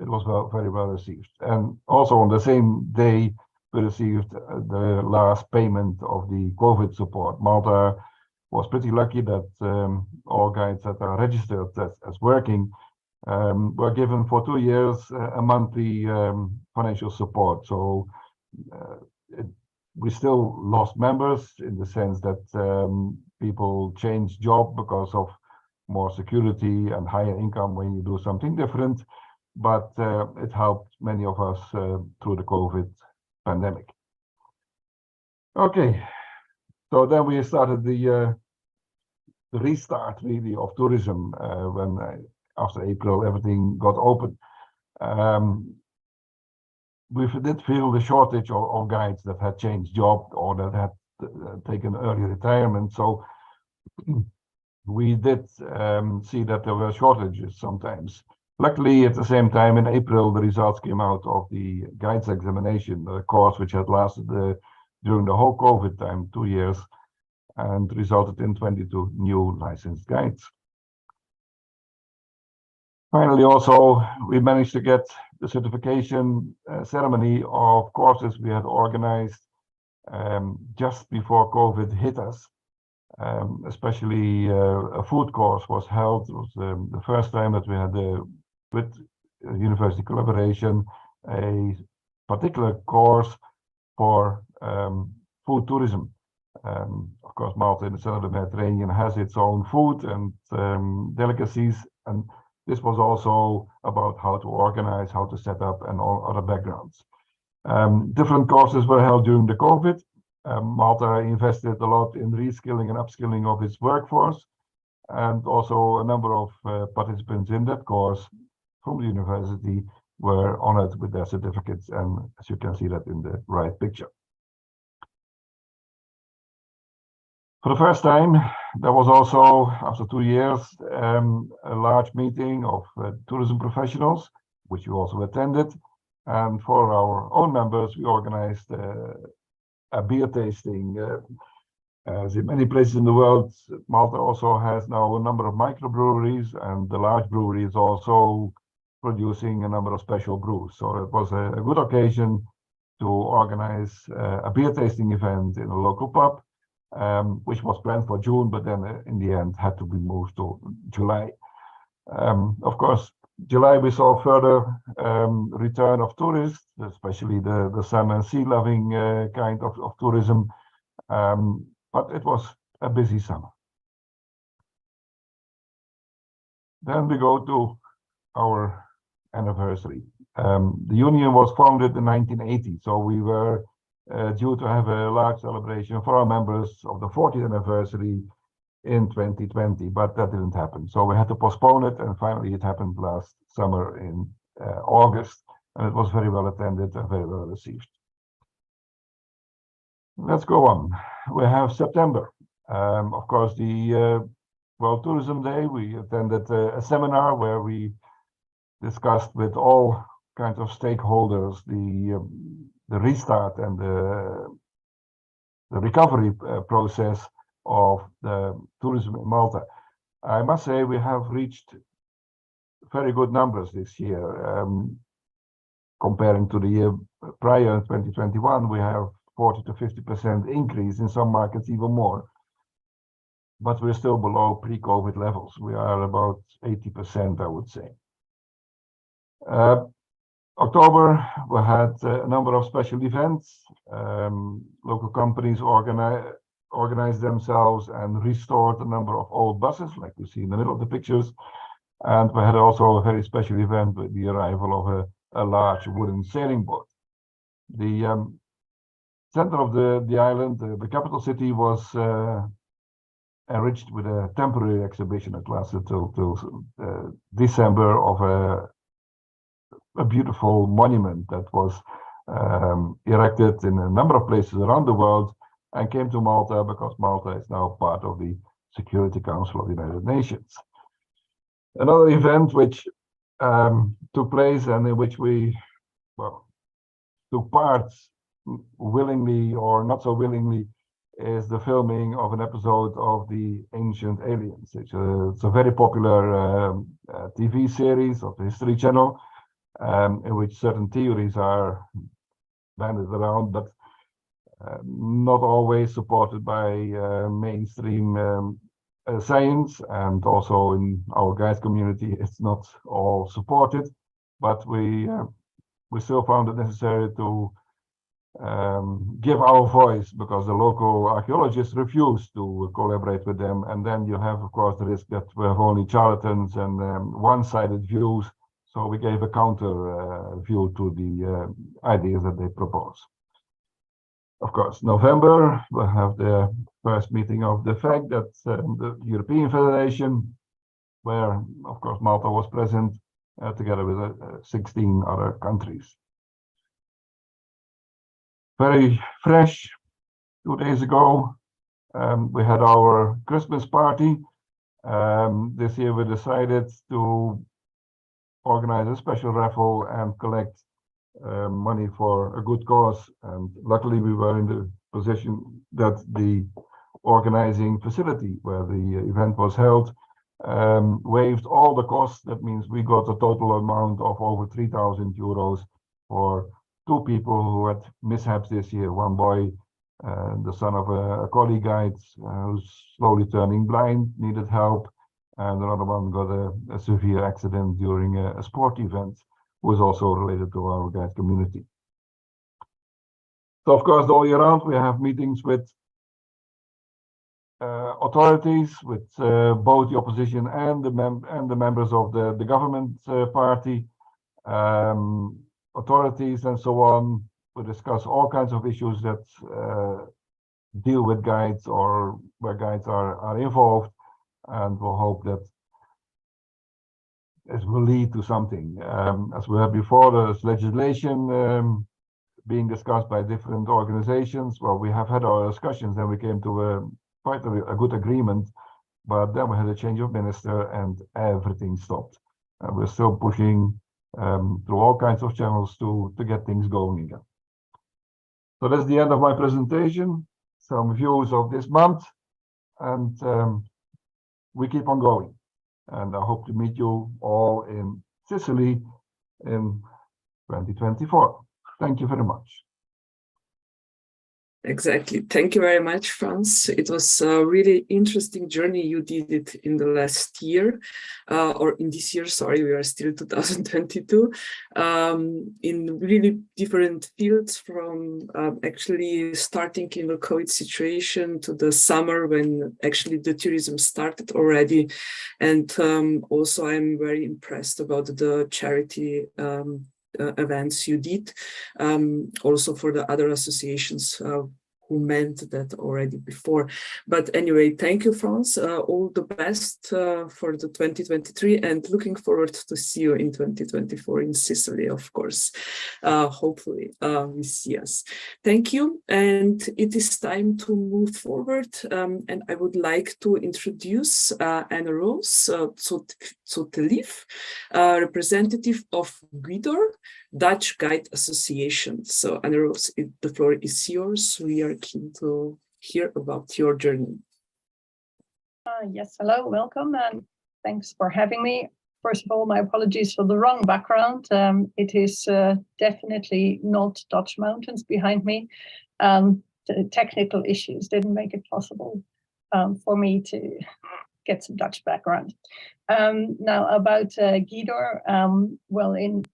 it was very well received. And also on the same day, we received the last payment of the COVID support. Malta was pretty lucky that all guides that are registered as working were given for 2 years a monthly financial support. So we still lost members in the sense that people change job because of more security and higher income when you do something different, but it helped many of us through the COVID pandemic. Okay, so then we started the restart really of tourism when after April everything got open. We did feel the shortage of guides that had changed job or that had taken early retirement. So we did see that there were shortages sometimes. Luckily, at the same time, in April, the results came out of the guides examination, the course which had lasted during the whole COVID time, 2 years, and resulted in 22 new licensed guides. Finally, also, we managed to get the certification ceremony of courses we had organized just before COVID hit us. Especially a food course was held. It was the first time that we had, with university collaboration, a particular course for food tourism. Of course, Malta in the center of the Mediterranean has its own food and delicacies, and this was also about how to organize, how to set up, and all other backgrounds. Different courses were held during the COVID. Malta invested a lot in reskilling and upskilling of its workforce, and also a number of participants in that course from the university were honored with their certificates, and as you can see that in the right picture. For the first time, there was also, after 2 years, a large meeting of tourism professionals, which you also attended. And for our own members, we organized a beer tasting. As in many places in the world, Malta also has now a number of microbreweries, and the large brewery is also producing a number of special brews. So it was a good occasion to organize a beer tasting event in a local pub, which was planned for June, but then in the end had to be moved to July. Of course, July we saw further return of tourists, especially the sun and sea loving kind of tourism, but it was a busy summer. Then we go to our anniversary. The union was founded in 1980, so we were due to have a large celebration for our members of the 40th anniversary in 2020, but that didn't happen. So we had to postpone it, and finally it happened last summer in August, and it was very well attended and very well received. Let's go on. We have September. Of course, the World Tourism Day, we attended a seminar where we discussed with all kinds of stakeholders the restart and the recovery process of the tourism in Malta. I must say we have reached very good numbers this year. Comparing to the year prior, 2021, we have 40 to 50% increase, in some markets even more. But we're still below pre-COVID levels. We are about 80%, I would say. October, we had a number of special events. Local companies organized themselves and restored a number of old buses, like you see in the middle of the pictures. And we had also a very special event with the arrival of a large wooden sailing boat. The center of the island, the capital city, was enriched with a temporary exhibition that lasted till December of a beautiful monument that was erected in a number of places around the world and came to Malta because Malta is now part of the Security Council of the United Nations. Another event which took place and in which we took part willingly or not so willingly is the filming of an episode of the Ancient Aliens. It's a very popular TV series of the History Channel in which certain theories are banded around, but not always supported by mainstream science, and also in our guide community it's not all supported, but we still found it necessary to give our voice because the local archaeologists refused to collaborate with them, and then you have of course the risk that we have only charlatans and one-sided views, so we gave a counter view to the ideas that they propose. Of course, November, we'll have the first meeting of the FAC, that's the European Federation, where, of course, Malta was present together with 16 other countries. Very fresh, 2 days ago, we had our Christmas party. This year we decided to organize a special raffle and collect money for a good cause, and luckily we were in the position that the organizing facility where the event was held waived all the costs. That means we got a total amount of over 3,000 euros for 2 people who had mishaps this year. One boy, the son of a colleague guide who's slowly turning blind, needed help, and another one got a severe accident during a sport event, was also related to our guide community. So of course, all year round we have meetings with authorities, with both the opposition and the members of the government party, authorities and so on. We discuss all kinds of issues that deal with guides or where guides are involved, and we'll hope that it will lead to something. As we had before, there's legislation being discussed by different organizations. Well, we have had our discussions and we came to quite a good agreement, but then we had a change of minister and everything stopped. We're still pushing through all kinds of channels to get things going again. So that's the end of my presentation. Some views of this month, and we keep on going. And I hope to meet you all in Sicily in 2024. Thank you very much. Exactly. Thank you very much, Franz. It was a really interesting journey you did it in the last year, or in this year, sorry, we are still 2022, in really different fields, from actually starting in the COVID situation to the summer when actually the tourism started already. And also I'm very impressed about the charity events you did, also for the other associations who meant that already before. But anyway, thank you, Franz. All the best for the 2023, and looking forward to see you in 2024 in Sicily, of course. Hopefully we see us. Thank you, and it is time to move forward. And I would like to introduce Anne Rose Zotelif, representative of Guidor, Dutch Guide Association. So Anne Rose, the floor is yours. We are keen to hear about your journey. Yes, hello, welcome, and thanks for having me. First of all, my apologies for the wrong background. It is definitely not Dutch mountains behind me. The technical issues didn't make it possible for me to get some Dutch background. Now about Guidor, well, in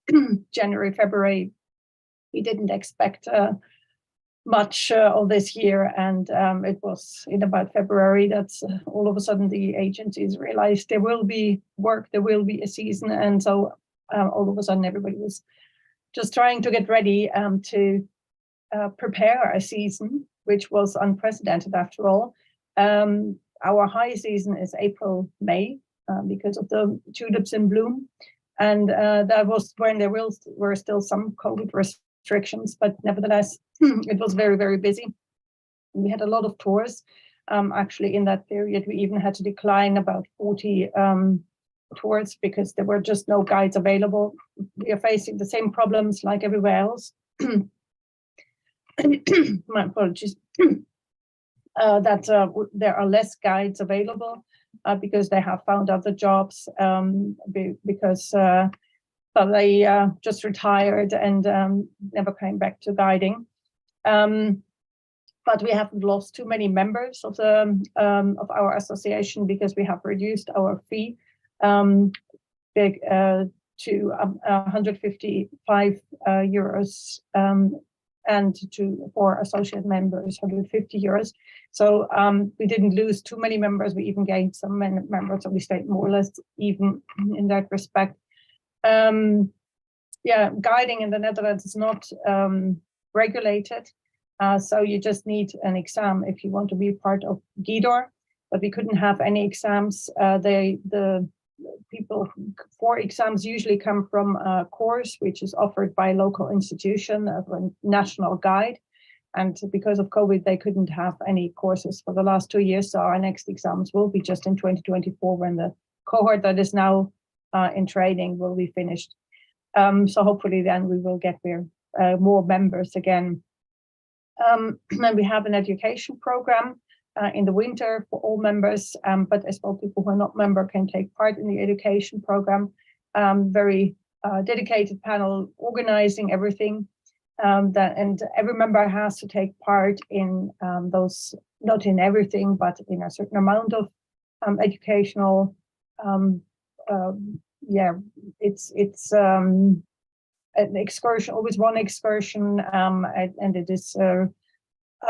January, February, we didn't expect much of this year, and it was in about February that all of a sudden the agencies realized there will be work, there will be a season, and so all of a sudden everybody was just trying to get ready to prepare a season, which was unprecedented after all. our high season is April, May, because of the tulips in bloom. And that was when there were still some COVID restrictions, but nevertheless, it was very, very busy. We had a lot of tours. Actually, in that period, we even had to decline about 40 tours because there were just no guides available. We are facing the same problems like everywhere else. My apologies. That there are less guides available because they have found other jobs, because they just retired and never came back to guiding. But we haven't lost too many members of our association because we have reduced our fee to 155 euros, and for associate members 150 euros. So we didn't lose too many members. We even gained some members, so we stayed more or less even in that respect. Yeah, guiding in the Netherlands is not regulated. So you just need an exam if you want to be part of Guidor, but we couldn't have any exams. The people for exams usually come from a course which is offered by a local institution of a national guide. And because of COVID, they couldn't have any courses for the last 2 years. So our next exams will be just in 2024 when the cohort that is now in training will be finished. So hopefully then we will get there more members again. And we have an education program in the winter for all members, but as well people who are not member can take part in the education program. Very dedicated panel organizing everything, and every member has to take part in those, not in everything, but in a certain amount of educational, it's an excursion, always one excursion, and it is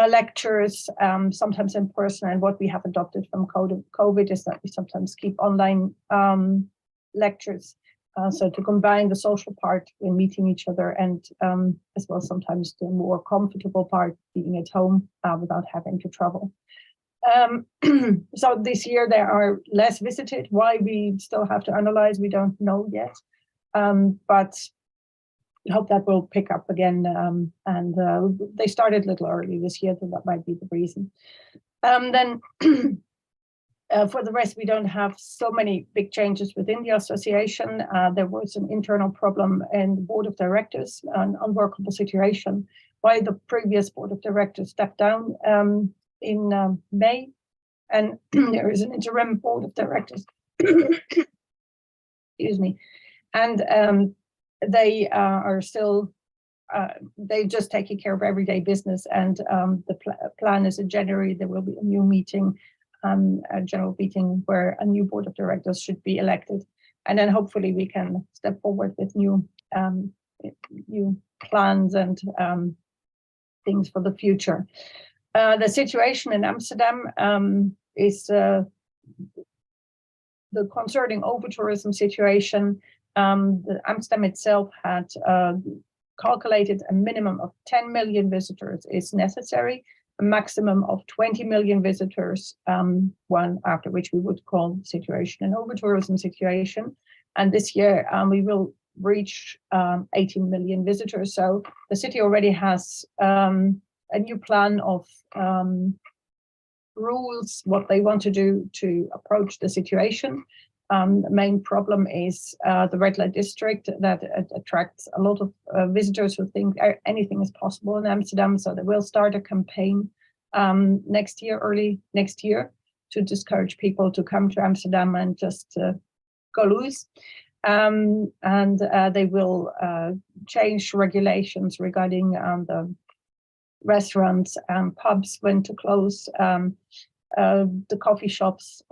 lectures, sometimes in person. And what we have adopted from COVID is that we sometimes keep online lectures. So to combine the social part in meeting each other and as well sometimes the more comfortable part being at home without having to travel. So this year they are less visited. Why we still have to analyze, we don't know yet. But I hope that will pick up again. And they started a little early this year, so that might be the reason. Then for the rest, we don't have so many big changes within the association. There was an internal problem in the board of directors, an unworkable situation, why the previous board of directors stepped down in May. And there is an interim board of directors. Excuse me. And they are still, they're just taking care of everyday business. And the plan is in January, there will be a new meeting, a general meeting where a new board of directors should be elected. And then hopefully we can step forward with new plans and things for the future. The situation in Amsterdam is the concerning over-tourism situation. The Amsterdam itself had calculated a minimum of 10 million visitors is necessary, a maximum of 20 million visitors, one after which we would call the situation an over-tourism situation. And this year we will reach 18 million visitors. So the city already has a new plan of rules, what they want to do to approach the situation. The main problem is the red light district that attracts a lot of visitors who think anything is possible in Amsterdam. So they will start a campaign next year, early next year, to discourage people to come to Amsterdam and just go loose. And they will change regulations regarding the restaurants and pubs when to close, the coffee shops.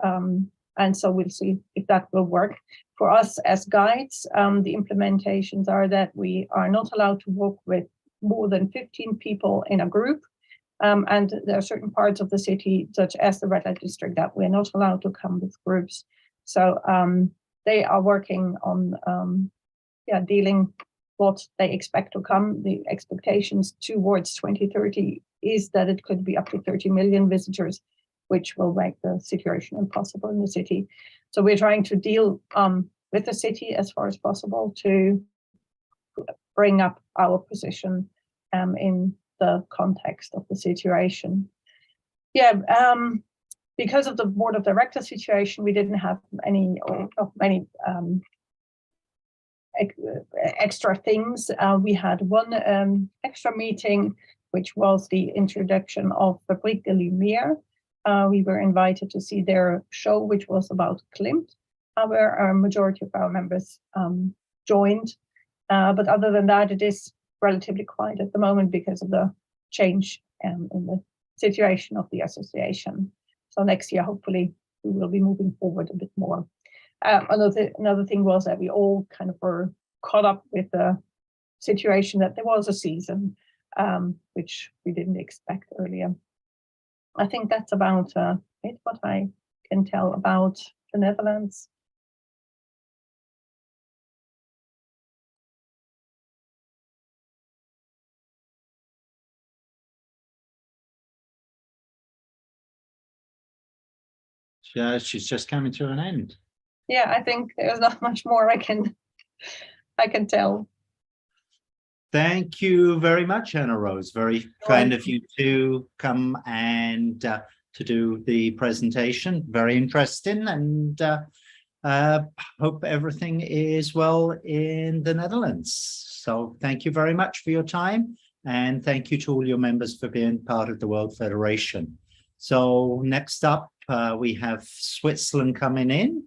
And so we'll see if that will work. For us as guides, the implementations are that we are not allowed to walk with more than 15 people in a group. And there are certain parts of the city, such as the red light district, that we're not allowed to come with groups. So they are working on dealing what they expect to come. The expectations towards 2030 is that it could be up to 30 million visitors. which will make the situation impossible in the city. So we're trying to deal with the city as far as possible to bring up our position in the context of the situation. Yeah, because of the board of directors situation, we didn't have any extra things. We had one extra meeting, which was the introduction of Rehberleri. We were invited to see their show, which was about Klimt, where a majority of our members joined. But other than that, it is relatively quiet at the moment because of the change in the situation of the association. So next year, hopefully, we will be moving forward a bit more. Another thing was that we all kind of were caught up with the situation that there was a season, which we didn't expect earlier. I think that's about it, what I can tell about the Netherlands. She's just coming to an end. Yeah, I think there's not much more I can tell. Thank you very much, Anna Rose. Very kind of you to come and to do the presentation. Very interesting, and hope everything is well in the Netherlands. So thank you very much for your time, and thank you to all your members for being part of the World Federation. So next up, we have Switzerland coming in,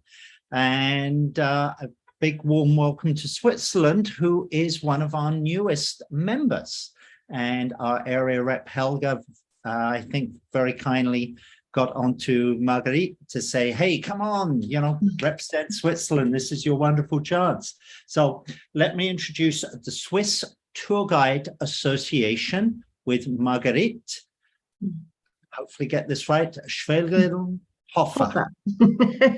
and a big warm welcome to Switzerland, who is one of our newest members. And our area rep Helga, I think, very kindly got onto Marguerite to say, hey, come on, you know, represent Switzerland. This is your wonderful chance. So let me introduce the Swiss Tour Guide Association with Marguerite. Hopefully get this right. Schwelgerhofer.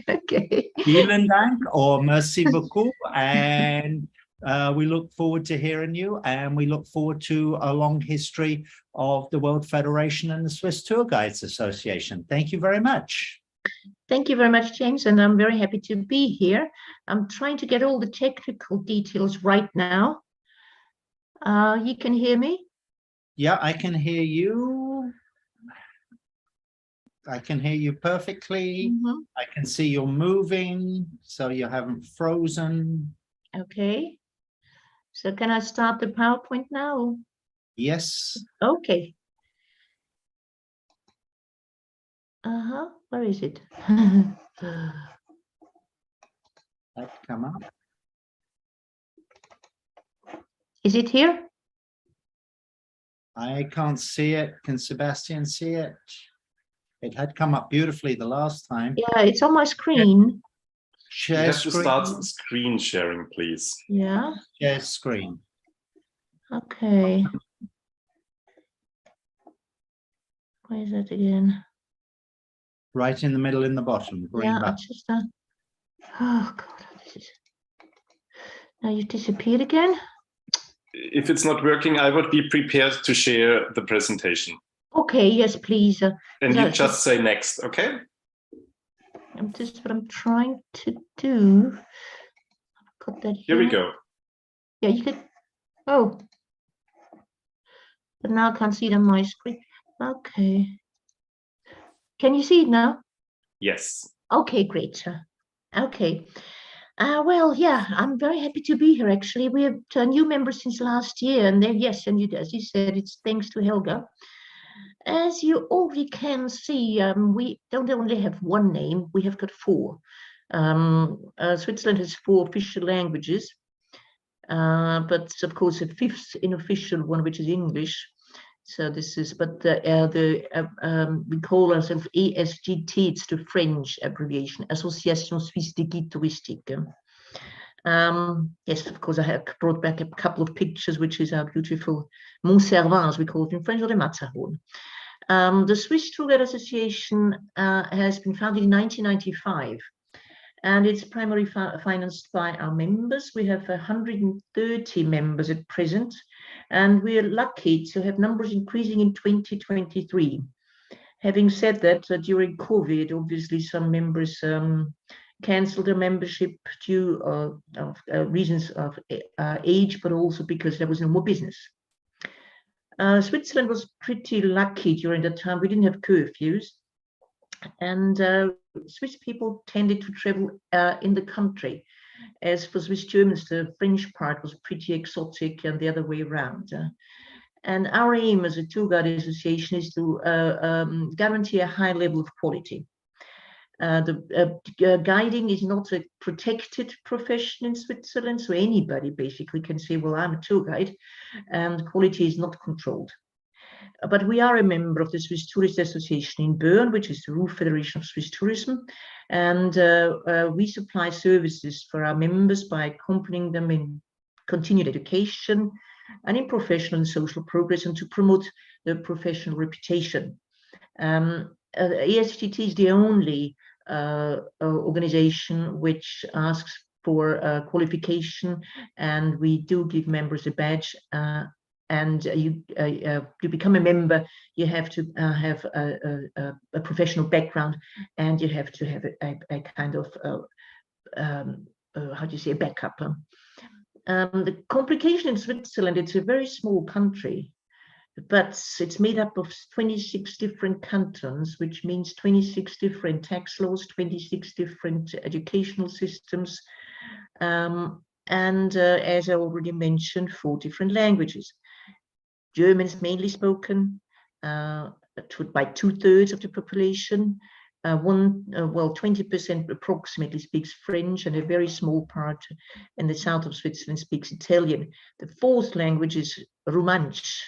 Okay. Vielen Dank or merci beaucoup. And we look forward to hearing you, and we look forward to a long history of the World Federation and the Swiss Tour Guides Association. Thank you very much. Thank you very much, James, and I'm very happy to be here. I'm trying to get all the technical details right now. You can hear me? Yeah, I can hear you. I can hear you perfectly. I can see you're moving, so you haven't frozen. Okay. So can I start the PowerPoint now? Yes. Okay. Where is it? That come up. Is it here? I can't see it. Can Sebastian see it? It had come up beautifully the last time. Yeah, it's on my screen. Share you have screen. to start screen sharing, please. Yeah. Share screen. Okay. Where is it again? Right in the middle, in the bottom. Green Yeah, I button. just oh God, this is. Now you've disappeared again. If it's not working, I would be prepared to share the presentation. Okay, yes, please. And you just say next, okay? Just what I'm trying to do. I've got that Here we go. Yeah, you could. Oh, but now I can't see it on my screen. Okay. Can you see it now? Yes. Okay, great. Okay. Well, yeah, I'm very happy to be here, actually. We have new members since last year, and then, yes, and as you said, it's thanks to Helga. As you already can see, we don't only have one name, we have got four. Switzerland has 4 official languages, but of course a 5th unofficial one, which is English. So this is, but we call ourselves ASGT, it's the French abbreviation, Association Suisse de Guide Touristique. Yes, of course, I have brought back a couple of pictures, which is our beautiful Mont Cervin, as we call it in French, or the Matterhorn. The Swiss Tour Guide Association has been founded in 1995, and it's primarily financed by our members. We have 130 members at present, and we are lucky to have numbers increasing in 2023. Having said that, during COVID, obviously some members cancelled their membership due of reasons of age, but also because there was no more business. Switzerland was pretty lucky during that time. We didn't have curfews, and Swiss people tended to travel in the country. As for Swiss Germans, the French part was pretty exotic and the other way around. And our aim as a tour guide association is to guarantee a high level of quality. Guiding is not a protected profession in Switzerland, so anybody basically can say, well, I'm a tour guide, and quality is not controlled. But we are a member of the Swiss Tourist Association in Bern, which is the Roof Federation of Swiss Tourism, and we supply services for our members by accompanying them in continued education and in professional and social progress, and to promote the professional reputation. ASGT is the only organization which asks for qualification, and we do give members a badge. And to become a member, you have to have a professional background, and you have to have a kind of how do you say, a backup. The complication in Switzerland, it's a very small country, but it's made up of 26 different cantons, which means 26 different tax laws, 26 different educational systems, and as I already mentioned, 4 different languages. German is mainly spoken by 2/3 of the population. 20% approximately speaks French, and a very small part in the south of Switzerland speaks Italian. The 4th language is Romansh,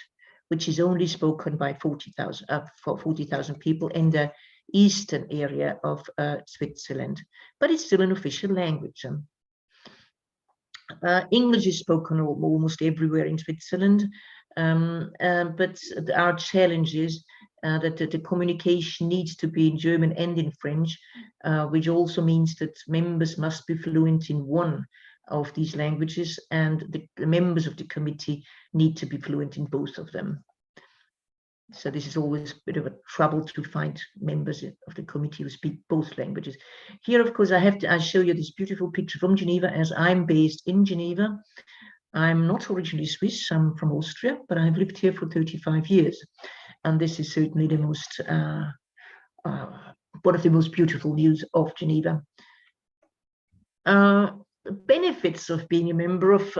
which is only spoken by 40,000 people in the eastern area of Switzerland, but it's still an official language. English is spoken almost everywhere in Switzerland, but our challenge is that the communication needs to be in German and in French, which also means that members must be fluent in one of these languages, and the members of the committee need to be fluent in both of them. So this is always a bit of a trouble to find members of the committee who speak both languages. Here, of course, I show you this beautiful picture from Geneva, as I'm based in Geneva. I'm not originally Swiss, I'm from Austria, but I've lived here for 35 years. And this is certainly the most, one of the most beautiful views of Geneva. The benefits of being a member of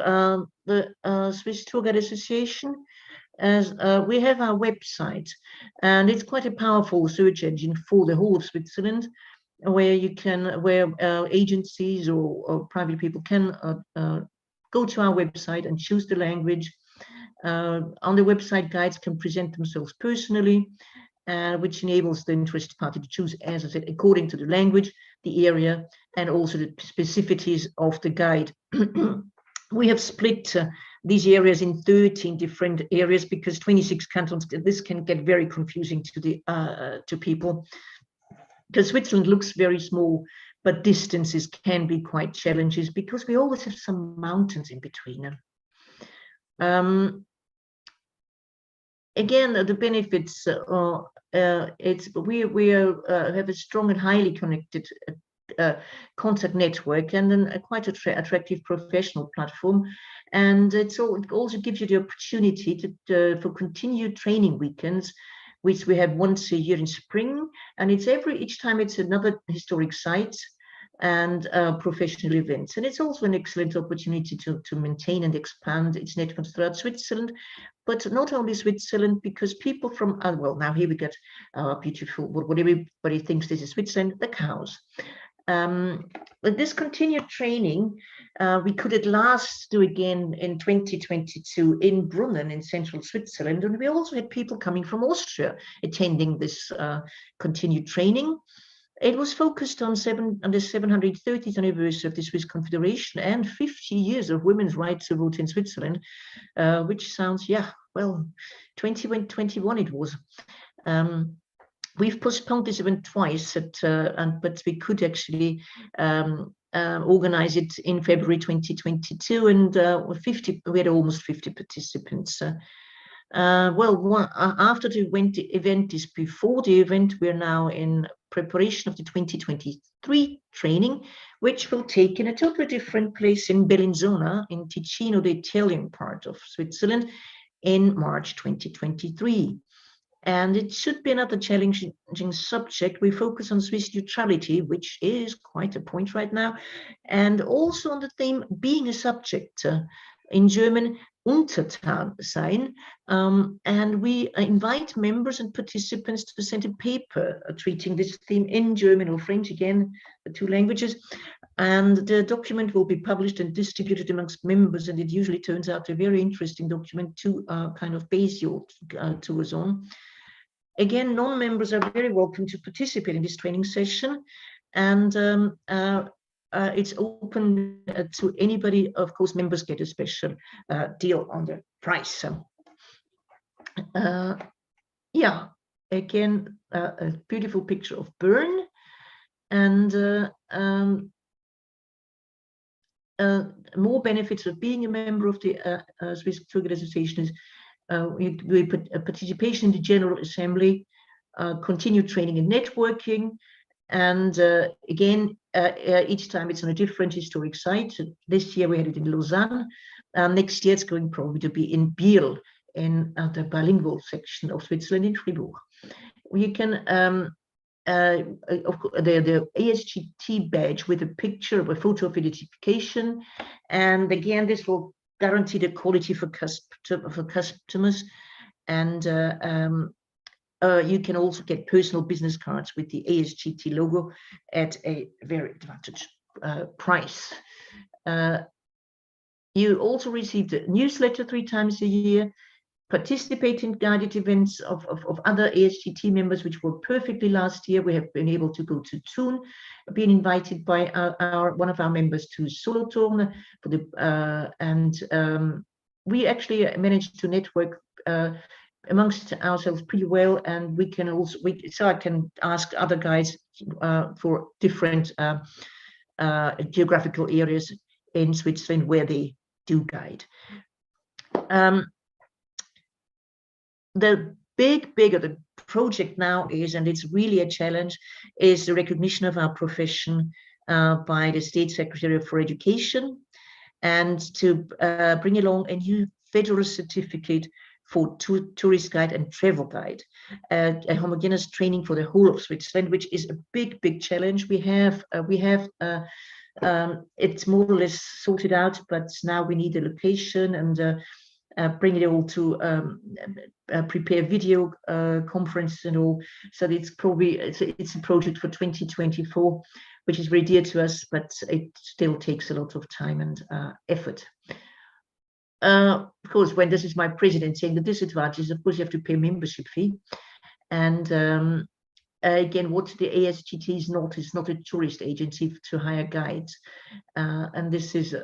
the Swiss Tour Guide Association, as we have our website, and it's quite a powerful search engine for the whole of Switzerland, where you can, agencies or private people can go to our website and choose the language. On the website, guides can present themselves personally, which enables the interested party to choose, as I said, according to the language, the area, and also the specificities of the guide. We have split these areas in 13 different areas, because 26 cantons, this can get very confusing to people, because Switzerland looks very small, but distances can be quite challenging, because we always have some mountains in between. Again, the benefits we have a strong and highly connected contact network, and then a quite attractive professional platform, and it also gives you the opportunity for continued training weekends, which we have once a year in spring, and it's each time it's another historic site and professional events. And it's also an excellent opportunity to maintain and expand its networks throughout Switzerland, but not only Switzerland, because people from, well, now here we get beautiful, what everybody thinks this is Switzerland, the cows. With this continued training, we could at last do again in 2022 in Brunnen in central Switzerland, and we also had people coming from Austria attending this continued training. It was focused on the 730th anniversary of the Swiss Confederation and 50 years of women's right to vote in Switzerland, which sounds, yeah, well, 2021 it was. We've postponed this event twice, but we could actually organize it in February 2022, and we had almost 50 participants. After the event is before the event, we're now in preparation of the 2023 training, which will take in a totally different place in Bellinzona, in Ticino, the Italian part of Switzerland, in March 2023. And it should be another challenging subject. We focus on Swiss neutrality, which is quite a point right now, and also on the theme being a subject, in German, Untertan sein. And we invite members and participants to send a paper treating this theme in German or French, again, the two languages. And the document will be published and distributed amongst members, and it usually turns out a very interesting document to kind of base your tours on. Again, non-members are very welcome to participate in this training session, and it's open to anybody. Of course, members get a special deal on the price. Yeah, again, a beautiful picture of Bern, and more benefits of being a member of the Swiss Tour Guide Association is participation in the General Assembly, continued training and networking, and again, each time it's on a different historic site. So this year we had it in Lausanne. Next year it's going probably to be in Biel, in the bilingual section of Switzerland, in Fribourg. You can the ASGT badge with a picture of a photo of identification, and again this will guarantee the quality for customers, and you can also get personal business cards with the ASGT logo at a very advantageous price. You also receive the newsletter 3 times a year, participate in guided events of other ASGT members, which were perfectly last year. We have been able to go to Thun, been invited by one of our members to Solothurn for the we actually managed to network amongst ourselves pretty well, and we can also so I can ask other guides for different geographical areas in Switzerland where they do guide. The bigger project now is, and it's really a challenge, is the recognition of our profession by the State Secretary for Education, and to bring along a new federal certificate for tourist guide and travel guide, a homogeneous training for the whole of Switzerland, which is a big challenge. We have it's more or less sorted out, but now we need a location and bring it all to prepare video conference and all. So it's probably it's a project for 2024, which is very dear to us, but it still takes a lot of time and effort. Of course, when this is my president saying the disadvantages, of course you have to pay a membership fee, and again, what the ASGT is not a tourist agency to hire guides, and this is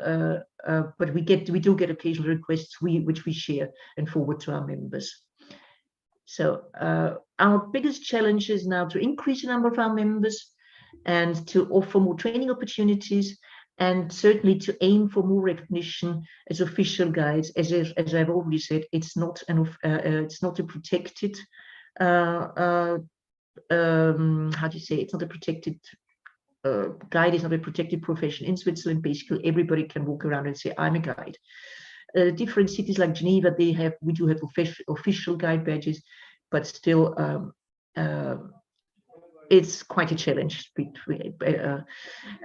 but we do get occasional requests which we share and forward to our members. So our biggest challenge is now to increase the number of our members and to offer more training opportunities, and certainly to aim for more recognition as official guides. As I've already said, it's not a protected how do you say, it's not a protected guide is not a protected profession in Switzerland. Basically everybody can walk around and say I'm a guide. Different cities like Geneva, we do have official guide badges, but still it's quite a challenge.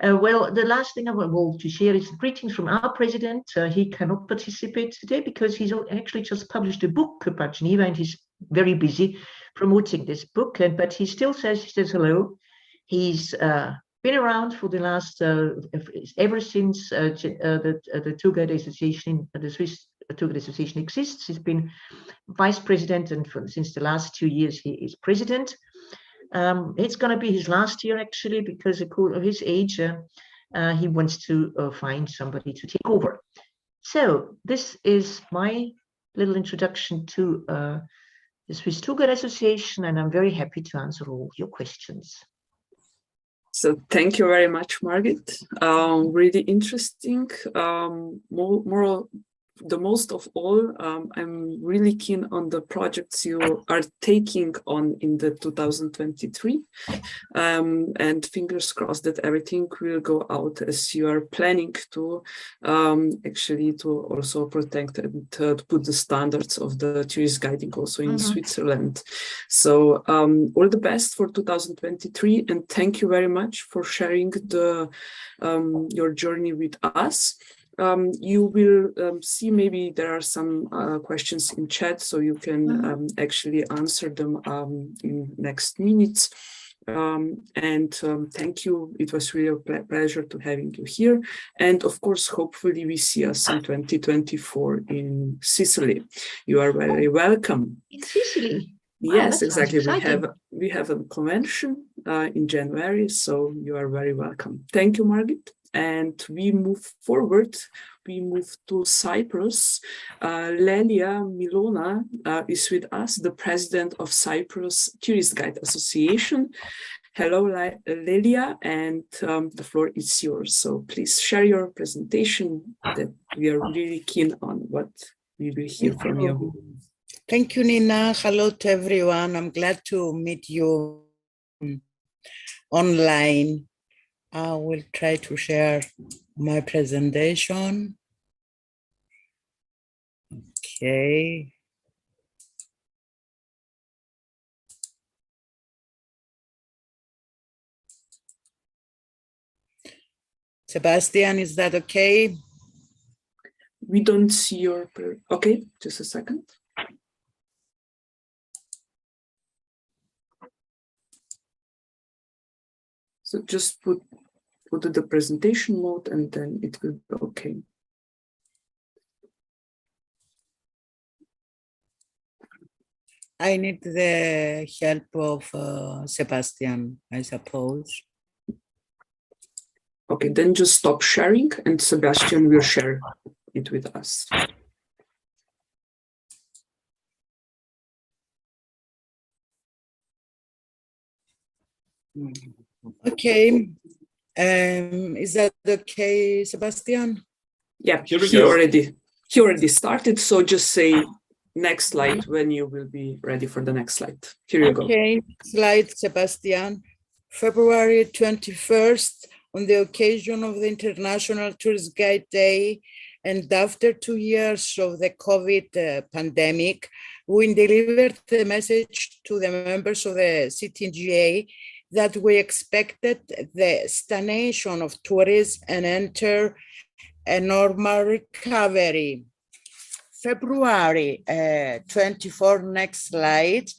Well, the last thing I want to share is greetings from our president. He cannot participate today because he's actually just published a book about Geneva, and he's very busy promoting this book. But he still says hello. He's been around for the last ever since the Tour Guide Association, the Swiss Tour Guide Association exists. He's been vice president, and since the last 2 years he is president. It's going to be his last year actually, because of his age, he wants to find somebody to take over. So this is my little introduction to the Swiss Tour Guide Association, and I'm very happy to answer all your questions. So thank you very much, Margit. Really interesting. More the most of all, I'm really keen on the projects you are taking on in the 2023, and fingers crossed that everything will go out as you are planning to, actually to also protect and to put the standards of the tourist guiding also in Switzerland. So all the best for 2023, and thank you very much for sharing the your journey with us. You will see maybe there are some questions in chat, so you can actually answer them in next minutes. Thank you. It was really a pleasure to having you here. And of course, hopefully we see us in 2024 in Sicily. You are very welcome. In Sicily? Yes, Wow, exactly. exciting. We have a convention in January, so you are very welcome. Thank you, Margit. And we move forward. We move to Cyprus. Lelia Milona is with us, the president of Cyprus Tourist Guide Association. Hello, Lelia, and the floor is yours. So please share your presentation that we are really keen on what we will hear from you. Thank you, Nina. Hello to everyone. I'm glad to meet you online. I will try to share my presentation. Okay. Sebastian, is that okay? We don't see your... Okay, just a second. So just put the presentation mode and then it will be okay. I need the help of Sebastian, I suppose. Okay, then just stop sharing and Sebastian will share it with us. Okay. Is that okay, Sebastian? Yeah, Here we go. He already started, so just say next slide when you will be ready for the next slide. Here you go. Okay, slide, Sebastian. February 21st, on the occasion of the International Tourist Guide Day, and after 2 years of the COVID pandemic, we delivered the message to the members of the TGAAI that we expected the stagnation of tourism and enter a normal recovery. February 24, next slide.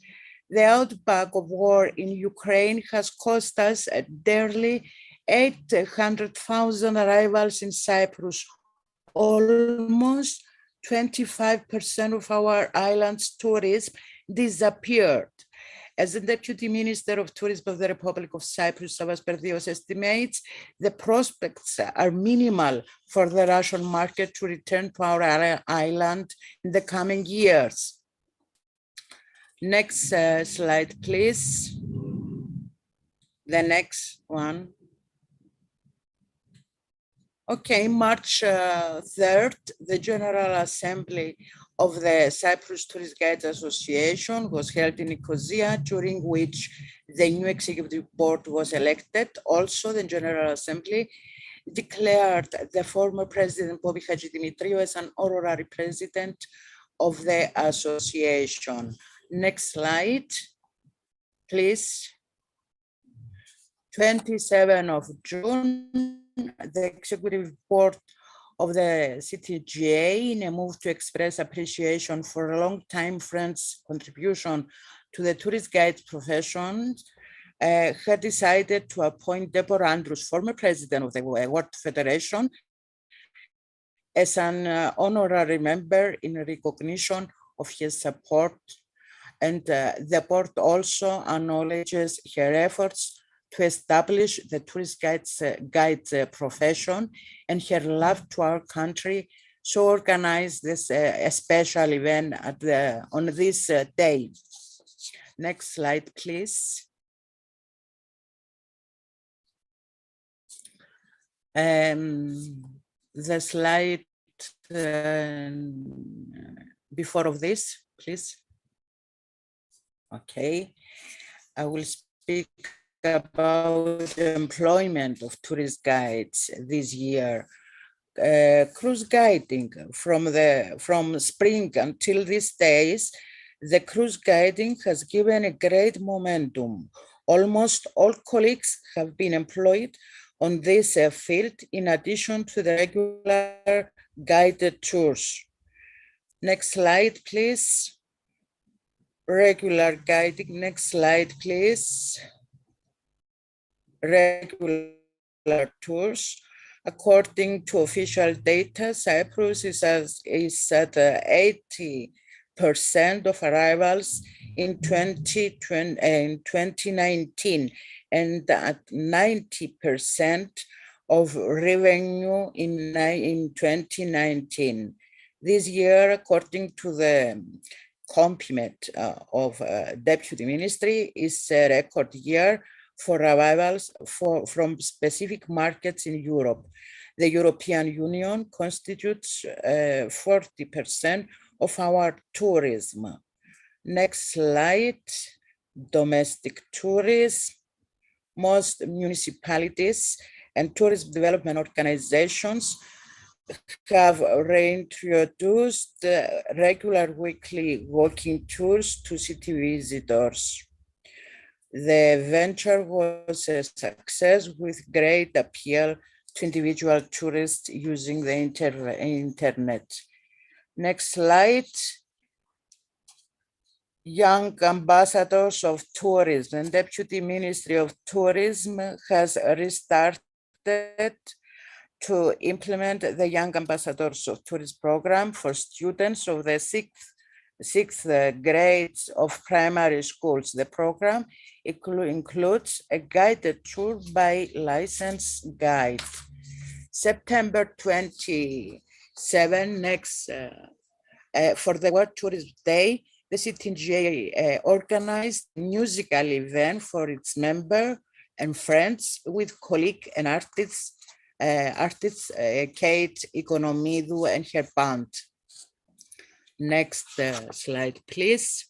The outbreak of war in Ukraine has cost us dearly 800,000 arrivals in Cyprus. Almost 25% of our island's tourism disappeared. As the Deputy Minister of Tourism of the Republic of Cyprus, Sabah estimates, the prospects are minimal for the Russian market to return to our island in the coming years. Next slide, please. The next one. Okay, March 3rd, the General Assembly of the Cyprus Tourist Guides Association was held in Nicosia, during which the new executive board was elected. Also, the General Assembly declared the former President Bobby Hadjidimitriou as an honorary president of the association. Next slide, please. 27th of June, the executive board of the TGAAI, in a move to express appreciation for a long-time friend's contribution to the tourist guide profession, had decided to appoint Deborah Andrews, former president of the World Federation, as an honorary member in recognition of his support. And the board also acknowledges her efforts to establish the tourist guide profession and her love to our country, so organize this a special event on this day. Next slide, please. The slide before of this, please? Okay, I will speak about the employment of tourist guides this year. Cruise guiding from spring until these days, the cruise guiding has given a great momentum. Almost all colleagues have been employed on this field in addition to the regular guided tours. Next slide, please. Regular guiding, next slide, please. Regular tours. According to official data, Cyprus is at 80% of arrivals in 2019 and at 90% of revenue in 2019. This year, according to the compliment of Deputy Ministry, is a record year for arrivals from specific markets in Europe. The European Union constitutes 40% of our tourism. Next slide, domestic tourism. Most municipalities and tourism development organizations have reintroduced regular weekly walking tours to city visitors. The venture was a success with great appeal to individual tourists using the internet. Next slide. Young ambassadors of tourism. The Deputy Ministry of Tourism has restarted to implement the Young Ambassadors of Tourism program for students of the sixth grades of primary schools. The program includes a guided tour by licensed guide. September 27, next for the World Tourism Day, the TGAAI organized a musical event for its members and friends with colleague and artists Kate Economidou and her band. Next slide, please.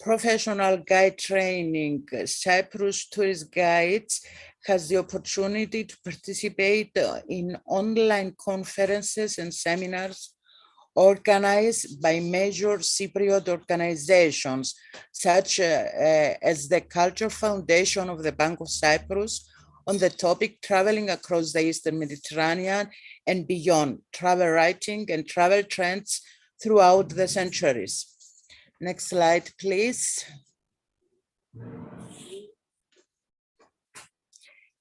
Professional guide training. Cyprus Tourist Guides has the opportunity to participate in online conferences and seminars organized by major Cypriot organizations, such as the Culture Foundation of the Bank of Cyprus, on the topic traveling across the Eastern Mediterranean and beyond, travel writing and travel trends throughout the centuries. Next slide, please.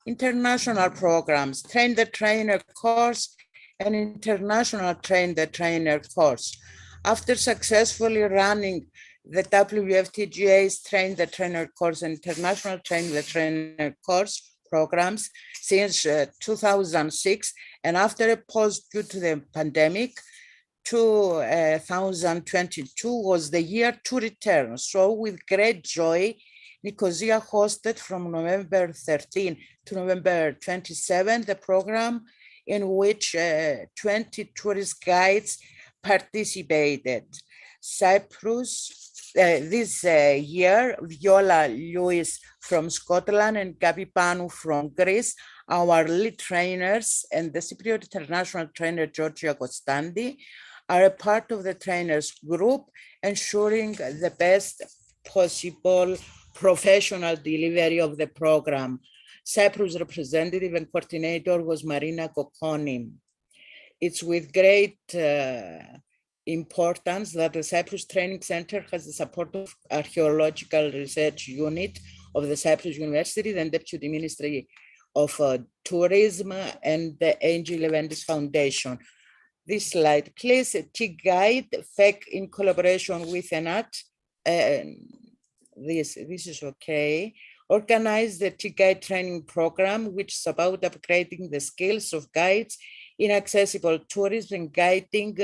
International programs, Train the Trainer course and International Train the Trainer course. After successfully running the WFTGA's Train the Trainer course and International Train the Trainer course programs since 2006, and after a pause due to the pandemic, 2022 was the year to return. So with great joy, Nicosia hosted from November 13 to November 27 the program in which 20 tourist guides participated. Cyprus, this year, Viola Lewis from Scotland and Gabi Panu from Greece, our lead trainers, and the Cypriot international trainer Georgia Kostandi are a part of the trainers group, ensuring the best possible professional delivery of the program. Cyprus representative and coordinator was Marina Kokoni. It's with great importance that the Cyprus Training Center has the support of Archaeological Research Unit of the Cyprus University, the Deputy Ministry of Tourism, and the Angel Leventis Foundation. This slide, please. TGAAI, FEC in collaboration with ENAT, this is okay, organized the TGAAI training program, which is about upgrading the skills of guides in accessible tourism and guiding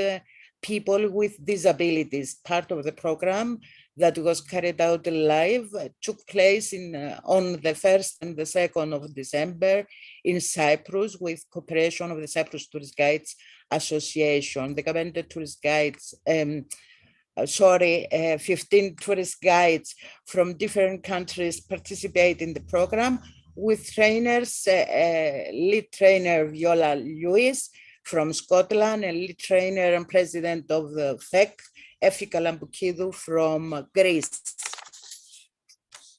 people with disabilities. Part of the program, that was carried out live took place on the 1st and the 2nd of December in Cyprus with cooperation of the Cyprus Tourist Guides Association. The Government Tourist Guides, 15 tourist guides from different countries participate in the program with trainers, lead trainer Viola Lewis from Scotland, and lead trainer and president of the FEC, Efika Lamboukidou from Greece.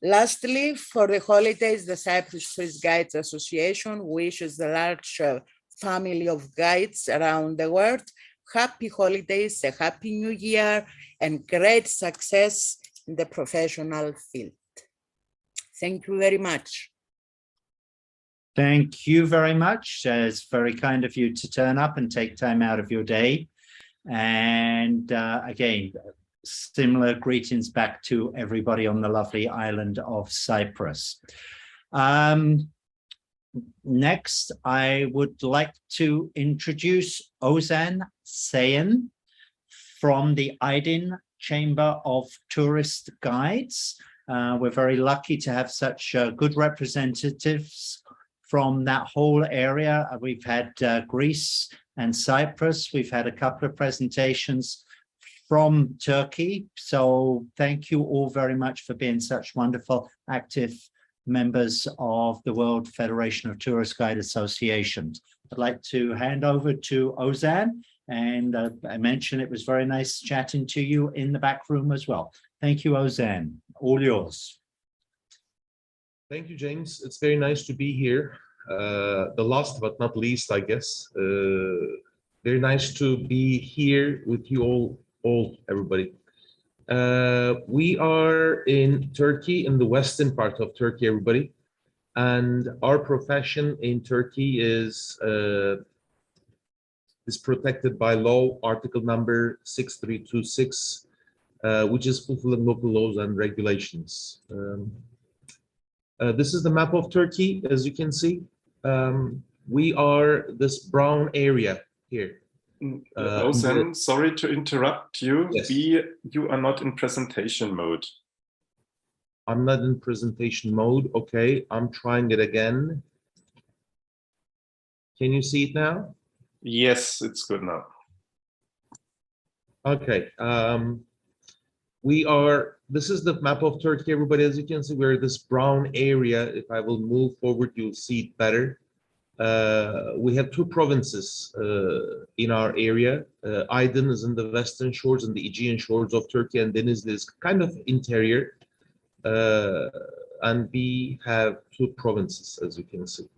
Lastly, for the holidays, the Cyprus Tourist Guides Association wishes the large family of guides around the world happy holidays, a happy new year, and great success in the professional field. Thank you very much. Thank you very much. It's very kind of you to turn up and take time out of your day. And again, similar greetings back to everybody on the lovely island of Cyprus. Next, I would like to introduce Ozan Sayan from the Aydin Chamber of Tourist Guides. We're very lucky to have such good representatives from that whole area. We've had Greece and Cyprus. We've had a couple of presentations from Turkey. So thank you all very much for being such wonderful, active members of the World Federation of Tourist Guide Associations. I'd like to hand over to Ozan, and I mentioned it was very nice chatting to you in the back room as well. Thank you, Ozan. All yours. Thank you, James. It's very nice to be here. The last but not least, I guess. Very nice to be here with you all, everybody. We are in Turkey, in the western part of Turkey, everybody. And our profession in Turkey is protected by law, article number 6326, which is fulfilling local laws and regulations. This is the map of Turkey, as you can see. We are this brown area here. Ozan, sorry to interrupt you. Yes. You are not in presentation mode. I'm not in presentation mode. Okay, I'm trying it again. Can you see it now? Yes, it's good now. Okay. This is the map of Turkey, everybody. As you can see, we're this brown area. If I will move forward, you'll see it better. We have two provinces in our area. Aydin is in the western shores and the Aegean shores of Turkey, and Denizli is kind of interior. And we have two provinces, as you can see.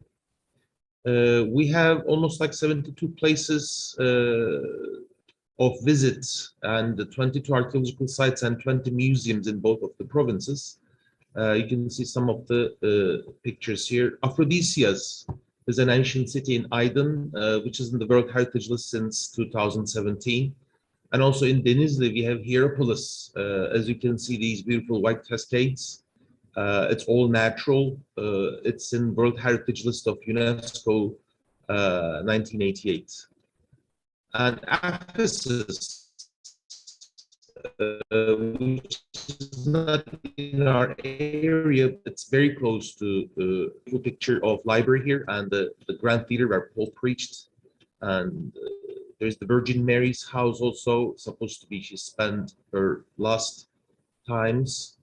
We have almost like 72 places of visits and 22 archaeological sites and 20 museums in both of the provinces. You can see some of the pictures here. Aphrodisias is an ancient city in Aydin, which is in the World Heritage List since 2017. And also in Denizli, we have Hierapolis. As you can see, these beautiful white cascades. It's all natural. It's in World Heritage List of UNESCO 1988. And Ephesus, which is not in our area, it's very close to a picture of library here and the Grand Theater where Paul preached. And there's the Virgin Mary's house also, supposed to be she spent her last times.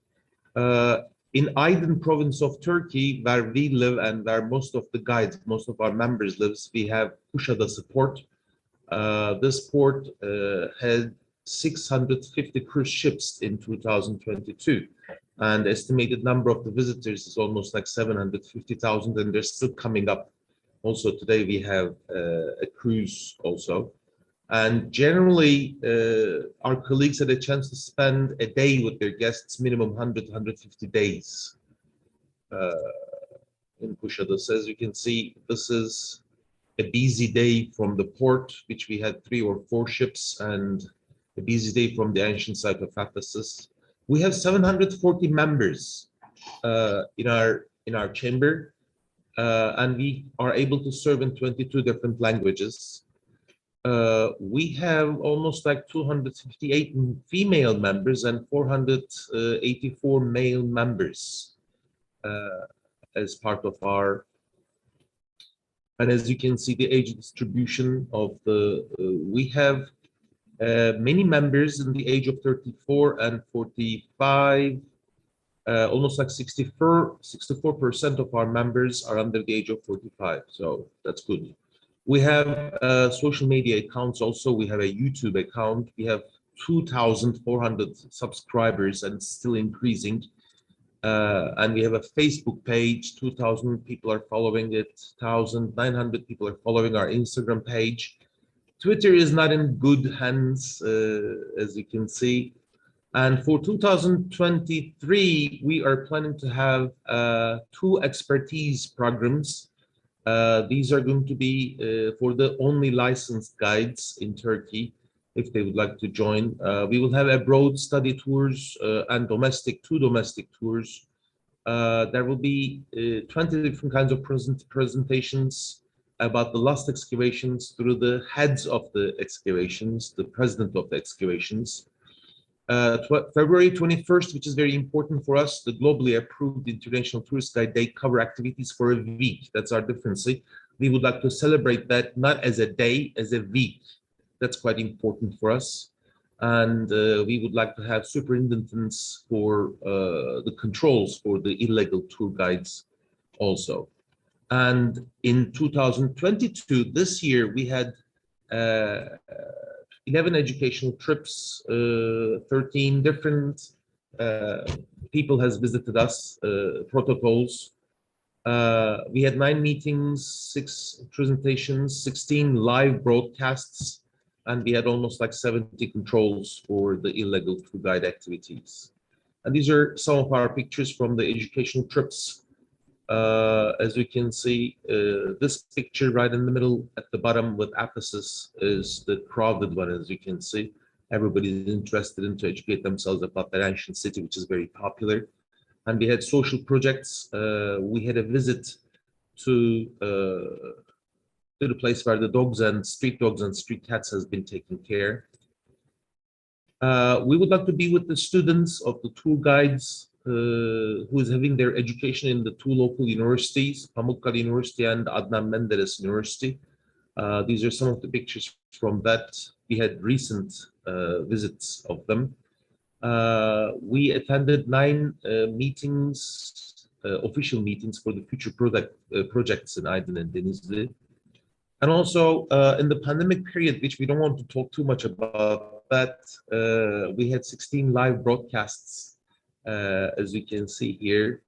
In Aydin province of Turkey, where we live and where most of the guides, most of our members lives, we have Kuşadası port. This port had 650 cruise ships in 2022, and the estimated number of the visitors is almost like 750,000, and they're still coming up. Also today we have a cruise also. And generally, our colleagues had a chance to spend a day with their guests, minimum 100, 150 days in Kuşadası. As you can see, this is a busy day from the port, which we had 3 or 4 ships, and a busy day from the ancient site of Ephesus. We have 740 members in our chamber, and we are able to serve in 22 different languages. We have almost like 258 female members and 484 male members as part of our. And as you can see, the age distribution of the, we have many members in the age of 34 and 45, almost like 64% of our members are under the age of 45. So that's good. We have social media accounts also. We have a YouTube account. We have 2,400 subscribers and still increasing. And we have a Facebook page, 2,000 people are following it, 1,900 people are following our Instagram page. Twitter is not in good hands, as you can see. And for 2023, we are planning to have 2 expertise programs. These are going to be for the only licensed guides in Turkey, if they would like to join. We will have abroad study tours and 2 domestic tours. There will be 20 different kinds of presentations about the last excavations through the heads of the excavations, the president of the excavations. February 21st, which is very important for us, the globally approved International Tourist Guide Day cover activities for a week. That's our difference. We would like to celebrate that not as a day, as a week. That's quite important for us. And we would like to have superintendents for the controls for the illegal tour guides also. And in 2022, this year, we had 11 educational trips, 13 different people has visited us, protocols. We had 9 meetings, 6 presentations, 16 live broadcasts, and we had almost like 70 controls for the illegal tour guide activities. And these are some of our pictures from the educational trips. As you can see, this picture right in the middle at the bottom with Ephesus is the crowded one, as you can see. Everybody is interested in to educate themselves about that ancient city, which is very popular. And we had social projects. We had a visit to the place where the dogs and street cats has been taken care. We would like to be with the students of the tour guides who is having their education in the 2 local universities, Pamukkale University and Adnan Menderes University. These are some of the pictures from that. We had recent visits of them. We attended 9 meetings, official meetings for the future projects in Aydin and Denizli. And also in the pandemic period, which we don't want to talk too much about that, we had 16 live broadcasts, as you can see here.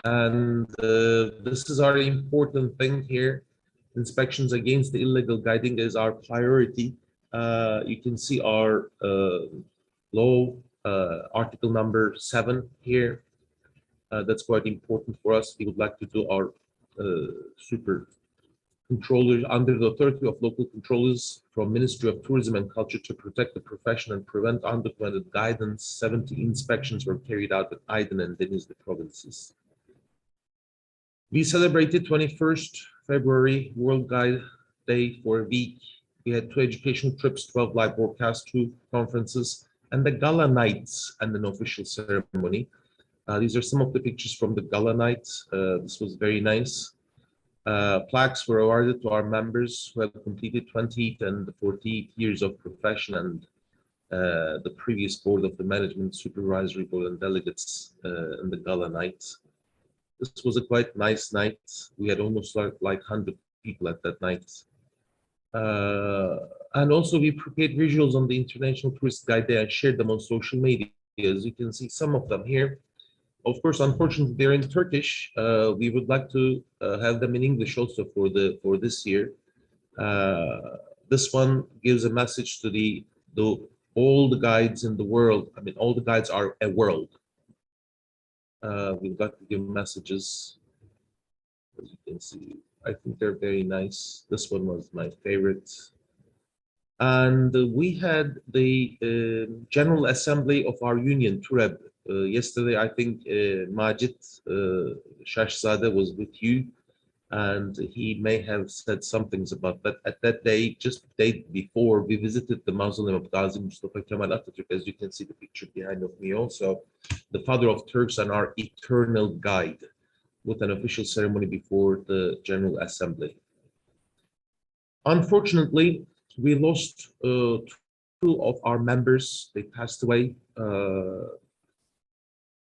And this is our important thing here. Inspections against the illegal guiding is our priority. You can see our law, article number 7 here. That's quite important for us. We would like to do our super controllers under the authority of local controllers from Ministry of Tourism and Culture to protect the profession and prevent undocumented guidance. 70 inspections were carried out at Aydin and Denizli provinces. We celebrated 21st February World Guide Day for a week. We had 2 educational trips, 12 live broadcasts, 2 conferences, and the gala nights and an official ceremony. These are some of the pictures from the gala night. This was very nice. Plaques were awarded to our members who have completed 20 and 40 years of profession, and the previous board of the management, supervisory board, and delegates in the gala night. This was a quite nice night. We had almost like 100 people at that night. And also we prepared visuals on the International Tourist Guide Day and shared them on social media. As you can see some of them here. Of course, unfortunately, they're in Turkish. We would like to have them in English also for this year. This one gives a message to all the guides in the world. I mean, all the guides are a world. We'd like to give messages. As you can see, I think they're very nice. This one was my favorite. And we had the General Assembly of our union, TUREB. Yesterday, I think Majid Shashzadeh was with you. and he may have said some things about that. At that day, just the day before, we visited the mausoleum of Gazi Mustafa Kemal Atatürk. As you can see the picture behind of me also, the father of Turks and our eternal guide, with an official ceremony before the General Assembly. Unfortunately, we lost two of our members. They passed away,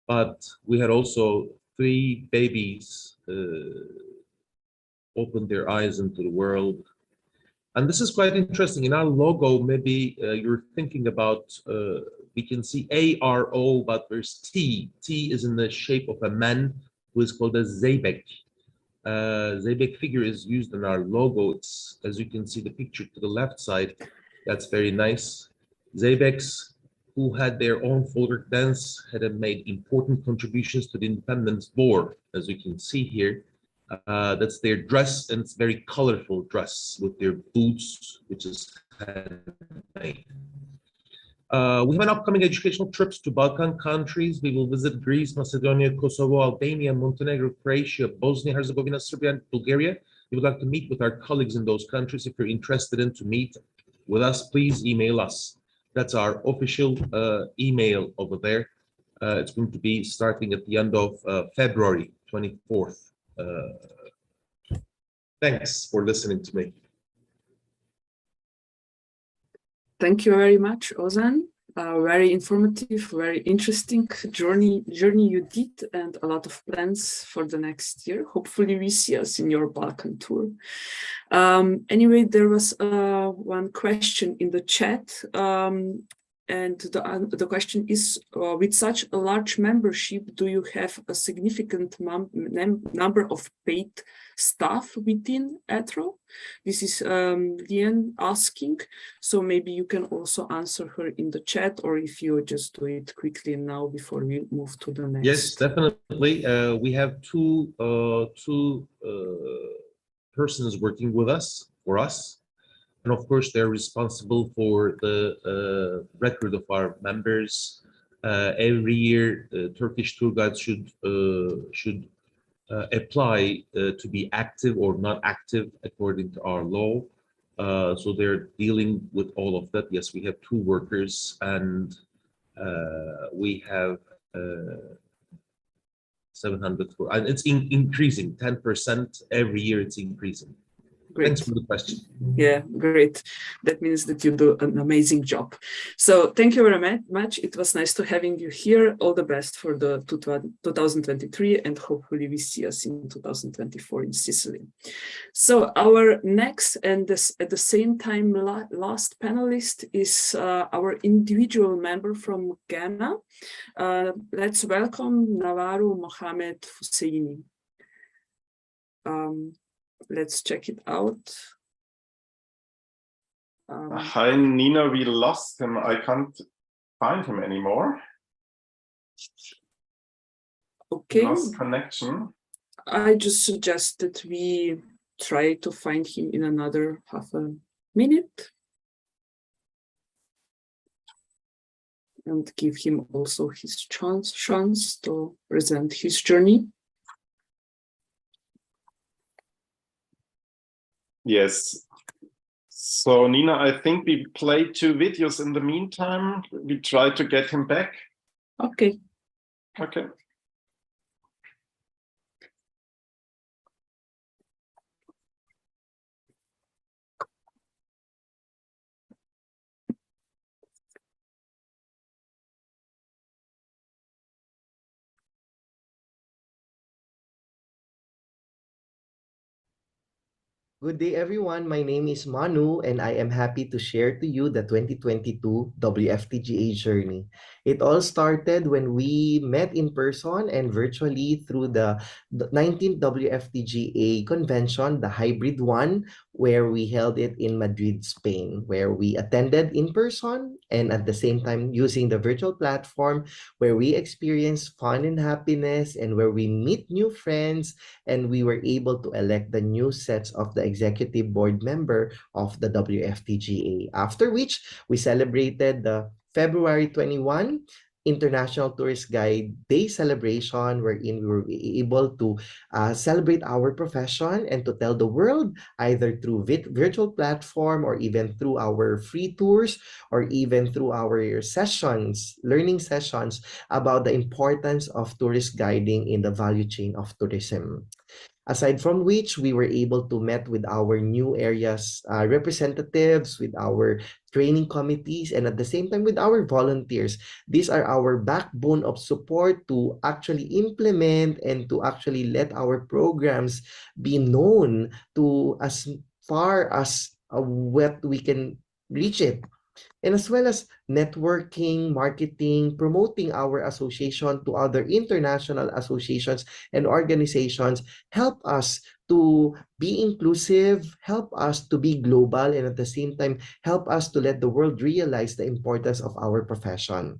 but we had also 3 babies opened their eyes into the world. And this is quite interesting. In our logo, maybe you're thinking about, we can see ARO, but there's T. T is in the shape of a man who is called a Zeybek. Zeybek figure is used in our logo. It's, as you can see the picture to the left side, that's very nice. Zeybeks, who had their own folk dance, had made important contributions to the independence war, as you can see here. That's their dress, and it's very colorful dress with their boots, which is handmade. We have an upcoming educational trips to Balkan countries. We will visit Greece, Macedonia, Kosovo, Albania, Montenegro, Croatia, Bosnia, Herzegovina, Serbia, and Bulgaria. We would like to meet with our colleagues in those countries. If you're interested in to meet with us, please email us. That's our official email over there. It's going to be starting at the end of February 24th. Thanks for listening to me. Thank you very much, Ozan. Very informative, very interesting journey you did, and a lot of plans for the next year. Hopefully we see us in your Balkan tour. Anyway, there was one question in the chat, and the question is, with such a large membership, do you have a significant number of paid staff within ATRO? This is Lian asking, so maybe you can also answer her in the chat, or if you just do it quickly now before we move to the next. Yes, definitely. We have two persons working with us, for us. And of course, they're responsible for the record of our members. Every year, Turkish tour guides should apply to be active or not active according to our law. So they're dealing with all of that. Yes, we have 2 workers, and we have 700, and it's increasing 10% every year. It's increasing. Great. Thanks for the question. Yeah, great. That means that you do an amazing job. So thank you very much. It was nice to having you here. All the best for the 2023, and hopefully we see us in 2024 in Sicily. So our next and at the same time last panelist is our individual member from Ghana. Let's welcome Nawaru Mohamed Husseini. Let's check it out. Hi, Nina, we lost him. I can't find him anymore. Okay. Lost connection. I just suggest that we try to find him in another half a minute. And give him also his chance to present his journey. Yes. So Nina, I think we played 2 videos in the meantime. We try to get him back. Okay. Okay. Good day, everyone. My name is Manu, and I am happy to share to you the 2022 WFTGA journey. It all started when we met in person and virtually through the 19th WFTGA convention, the hybrid one, where we held it in Madrid, Spain, where we attended in person and at the same time using the virtual platform, where we experienced fun and happiness and where we meet new friends, and we were able to elect the new sets of the executive board member of the WFTGA. After which, we celebrated the February 21 International Tourist Guide Day celebration, wherein we were able to celebrate our profession and to tell the world, either through virtual platform or even through our free tours or even through our sessions, learning sessions about the importance of tourist guiding in the value chain of tourism. Aside from which, we were able to meet with our new areas representatives, with our training committees, and at the same time with our volunteers. These are our backbone of support to actually implement and to actually let our programs be known to as far as what we can reach it. And as well as networking, marketing, promoting our association to other international associations and organizations help us to be inclusive, help us to be global, and at the same time, help us to let the world realize the importance of our profession.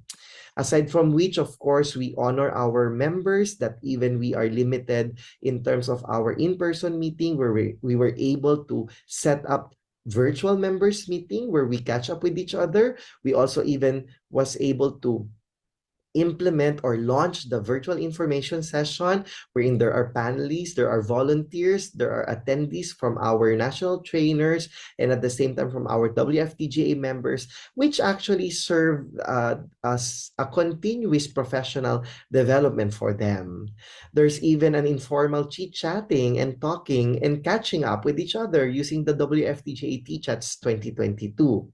Aside from which, of course, we honor our members that even we are limited in terms of our in-person meeting, where we were able to set up virtual members meeting where we catch up with each other. We also even was able to implement or launch the virtual information session, wherein there are panelists, there are volunteers, there are attendees from our national trainers, and at the same time from our WFTGA members, which actually serve as a continuous professional development for them. There's even an informal chit-chatting and talking and catching up with each other using the WFTGA T-Chats 2022.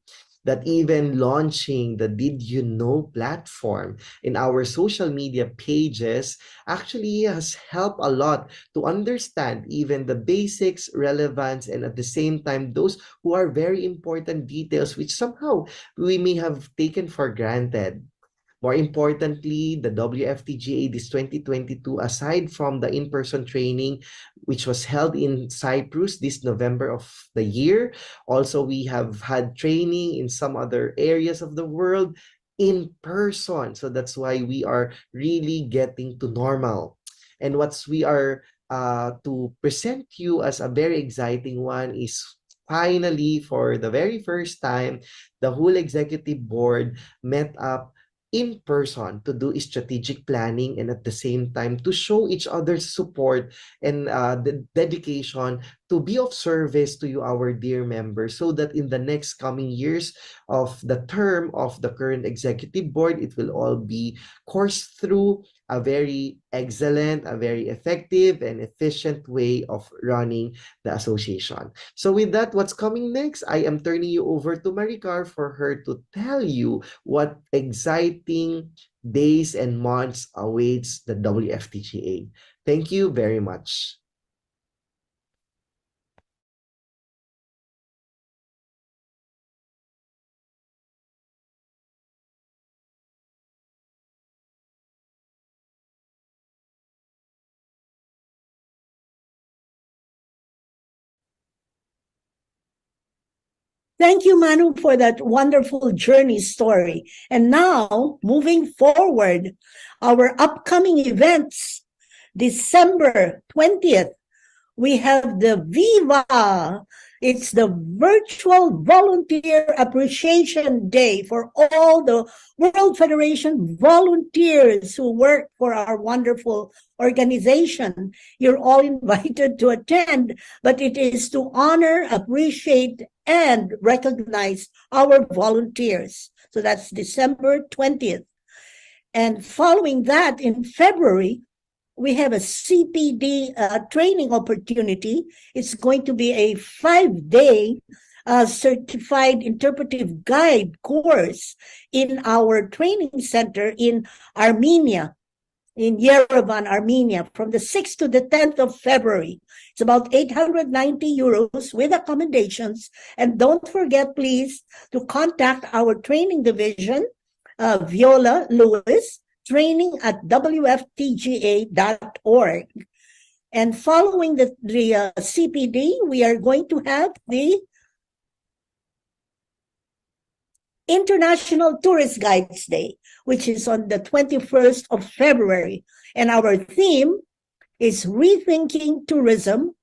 That even launching the Did You Know platform in our social media pages actually has helped a lot to understand even the basics, relevance, and at the same time, those who are very important details which somehow we may have taken for granted. More importantly, the WFTGA this 2022, aside from the in-person training, which was held in Cyprus this November of the year, also we have had training in some other areas of the world in person. So that's why we are really getting to normal. And what we are to present you as a very exciting one is finally, for the very first time, the whole executive board met up in person to do strategic planning and at the same time to show each other's support and the dedication to be of service to you, our dear members, so that in the next coming years of the term of the current executive board, it will all be coursed through a very excellent, a very effective and efficient way of running the association. So with that, what's coming next? I am turning you over to Maricar for her to tell you what exciting days and months awaits the WFTGA. Thank you very much. Thank you, Manu, for that wonderful journey story. And now, moving forward, our upcoming events, December 20th, we have the Viva. It's the Virtual Volunteer Appreciation Day for all the World Federation volunteers who work for our wonderful organization. You're all invited to attend, but it is to honor, appreciate, and recognize our volunteers. So that's December 20th. And following that, in February, we have a CPD training opportunity. It's going to be a 5-day certified interpretive guide course in our training center in Armenia, in Yerevan, Armenia, from the 6th to the 10th of February. It's about 890 euros with accommodations. And don't forget, please, to contact our training division, Viola Lewis, training@wftga.org. And following the CPD, we are going to have the International Tourist Guides Day, which is on the 21st of February. And our theme is rethinking tourism,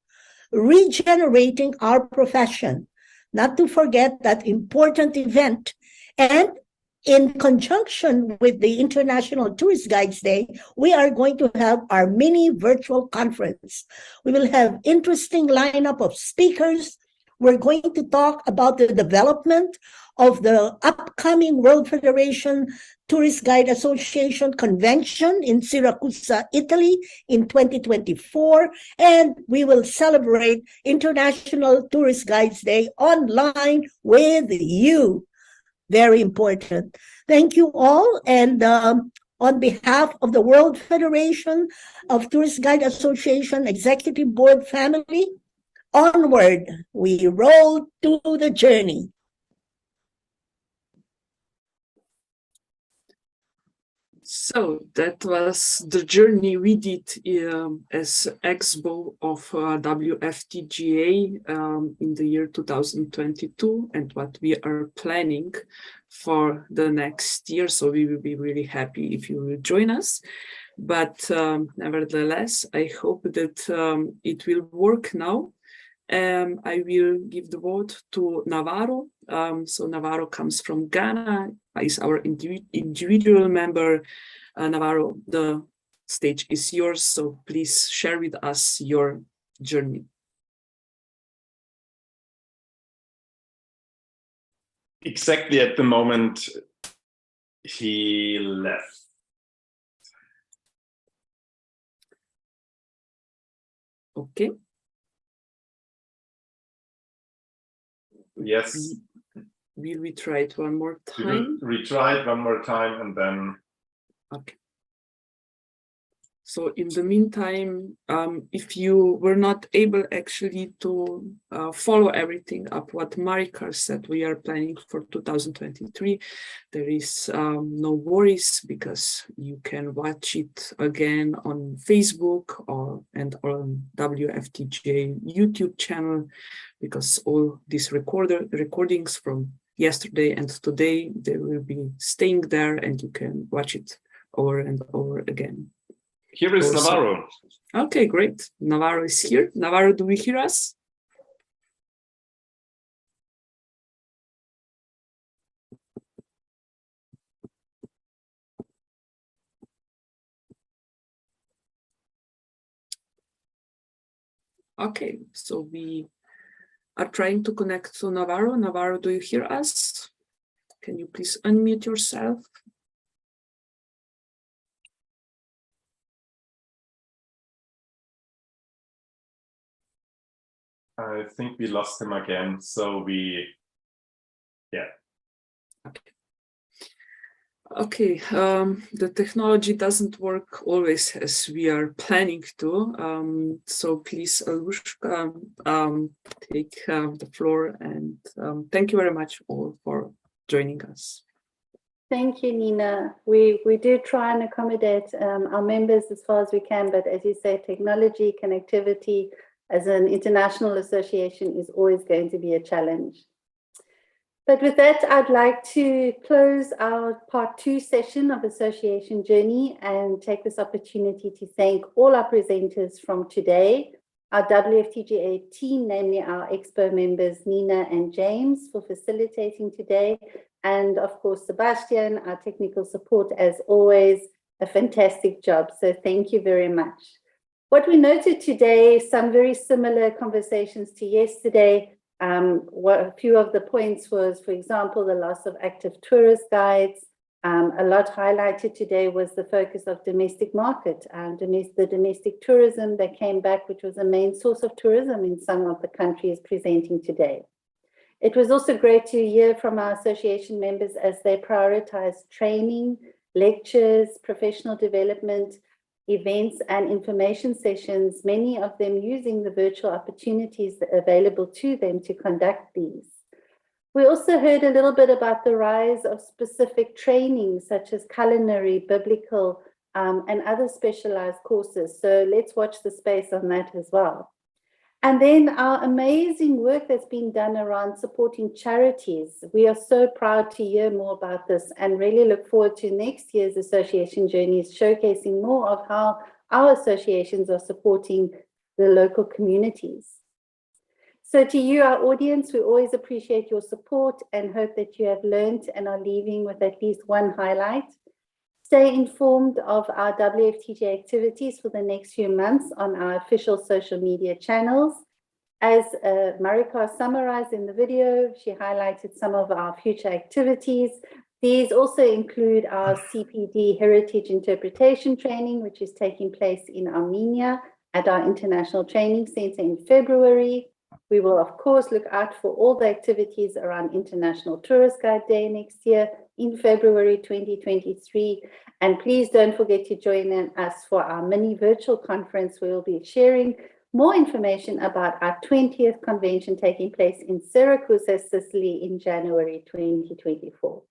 regenerating our profession. Not to forget that important event. And in conjunction with the International Tourist Guides Day, we are going to have our mini virtual conference. We will have interesting lineup of speakers. We're going to talk about the development of the upcoming World Federation Tourist Guide Association Convention in Syracuse, Italy in 2024. And we will celebrate International Tourist Guides Day online with you. Very important. Thank you all. And on behalf of the World Federation of Tourist Guide Association Executive Board family, onward, we roll to the journey. So that was the journey we did as expo of WFTGA in the year 2022 and what we are planning for the next year. So we will be really happy if you will join us. But nevertheless, I hope that it will work now. I will give the word to Navarro. So Navarro comes from Ghana, is our individual member. Navarro, the stage is yours, so please share with us your journey. Exactly at the moment he left. Okay. Yes. Will we try it one more time? We try it one more time and then. Okay. So in the meantime, if you were not able actually to follow everything up what Marika said, we are planning for 2023. There is no worries because you can watch it again on Facebook and on WFTGA YouTube channel, because all these recordings from yesterday and today, they will be staying there and you can watch it over and over again. Here is Navarro. Okay, great. Navarro is here. Navarro, do we hear us? Okay, so we are trying to connect to Navarro. Navarro, do you hear us? Can you please unmute yourself? I think we lost him again, so yeah. Okay, the technology doesn't work always as we are planning to. So please, Alushka, take the floor, and thank you very much all for joining us. Thank you, Nina. We do try and accommodate our members as far as we can, but as you say, technology, connectivity as an international association is always going to be a challenge. But with that, I'd like to close our part 2 session of Association Journey and take this opportunity to thank all our presenters from today, our WFTGA team, namely our Expo members, Nina and James, for facilitating today, and of course, Sebastian, our technical support, as always, a fantastic job. So thank you very much. What we noted today, some very similar conversations to yesterday. A few of the points was, for example, the loss of active tourist guides. A lot highlighted today was the focus of domestic market, the domestic tourism that came back, which was a main source of tourism in some of the countries presenting today. It was also great to hear from our association members as they prioritize training, lectures, professional development, events and information sessions, many of them using the virtual opportunities available to them to conduct these. We also heard a little bit about the rise of specific training such as culinary, biblical, and other specialized courses. So let's watch the space on that as well. And then our amazing work that's been done around supporting charities. We are so proud to hear more about this and really look forward to next year's association journeys, showcasing more of how our associations are supporting the local communities. So to you, our audience, we always appreciate your support and hope that you have learned and are leaving with at least one highlight. Stay informed of our WFTGA activities for the next few months on our official social media channels. As Marika summarized in the video, she highlighted some of our future activities. These also include our CPD Heritage Interpretation Training, which is taking place in Armenia at our International Training Center in February. We will, of course, look out for all the activities around International Tourist Guide Day next year in February 2023. And please don't forget to join us for our mini virtual conference. We will be sharing more information about our 20th convention taking place in Syracuse, Sicily in January 2024.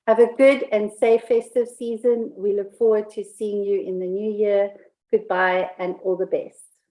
Have a good and safe festive season. We look forward to seeing you in the new year. Goodbye and all the best.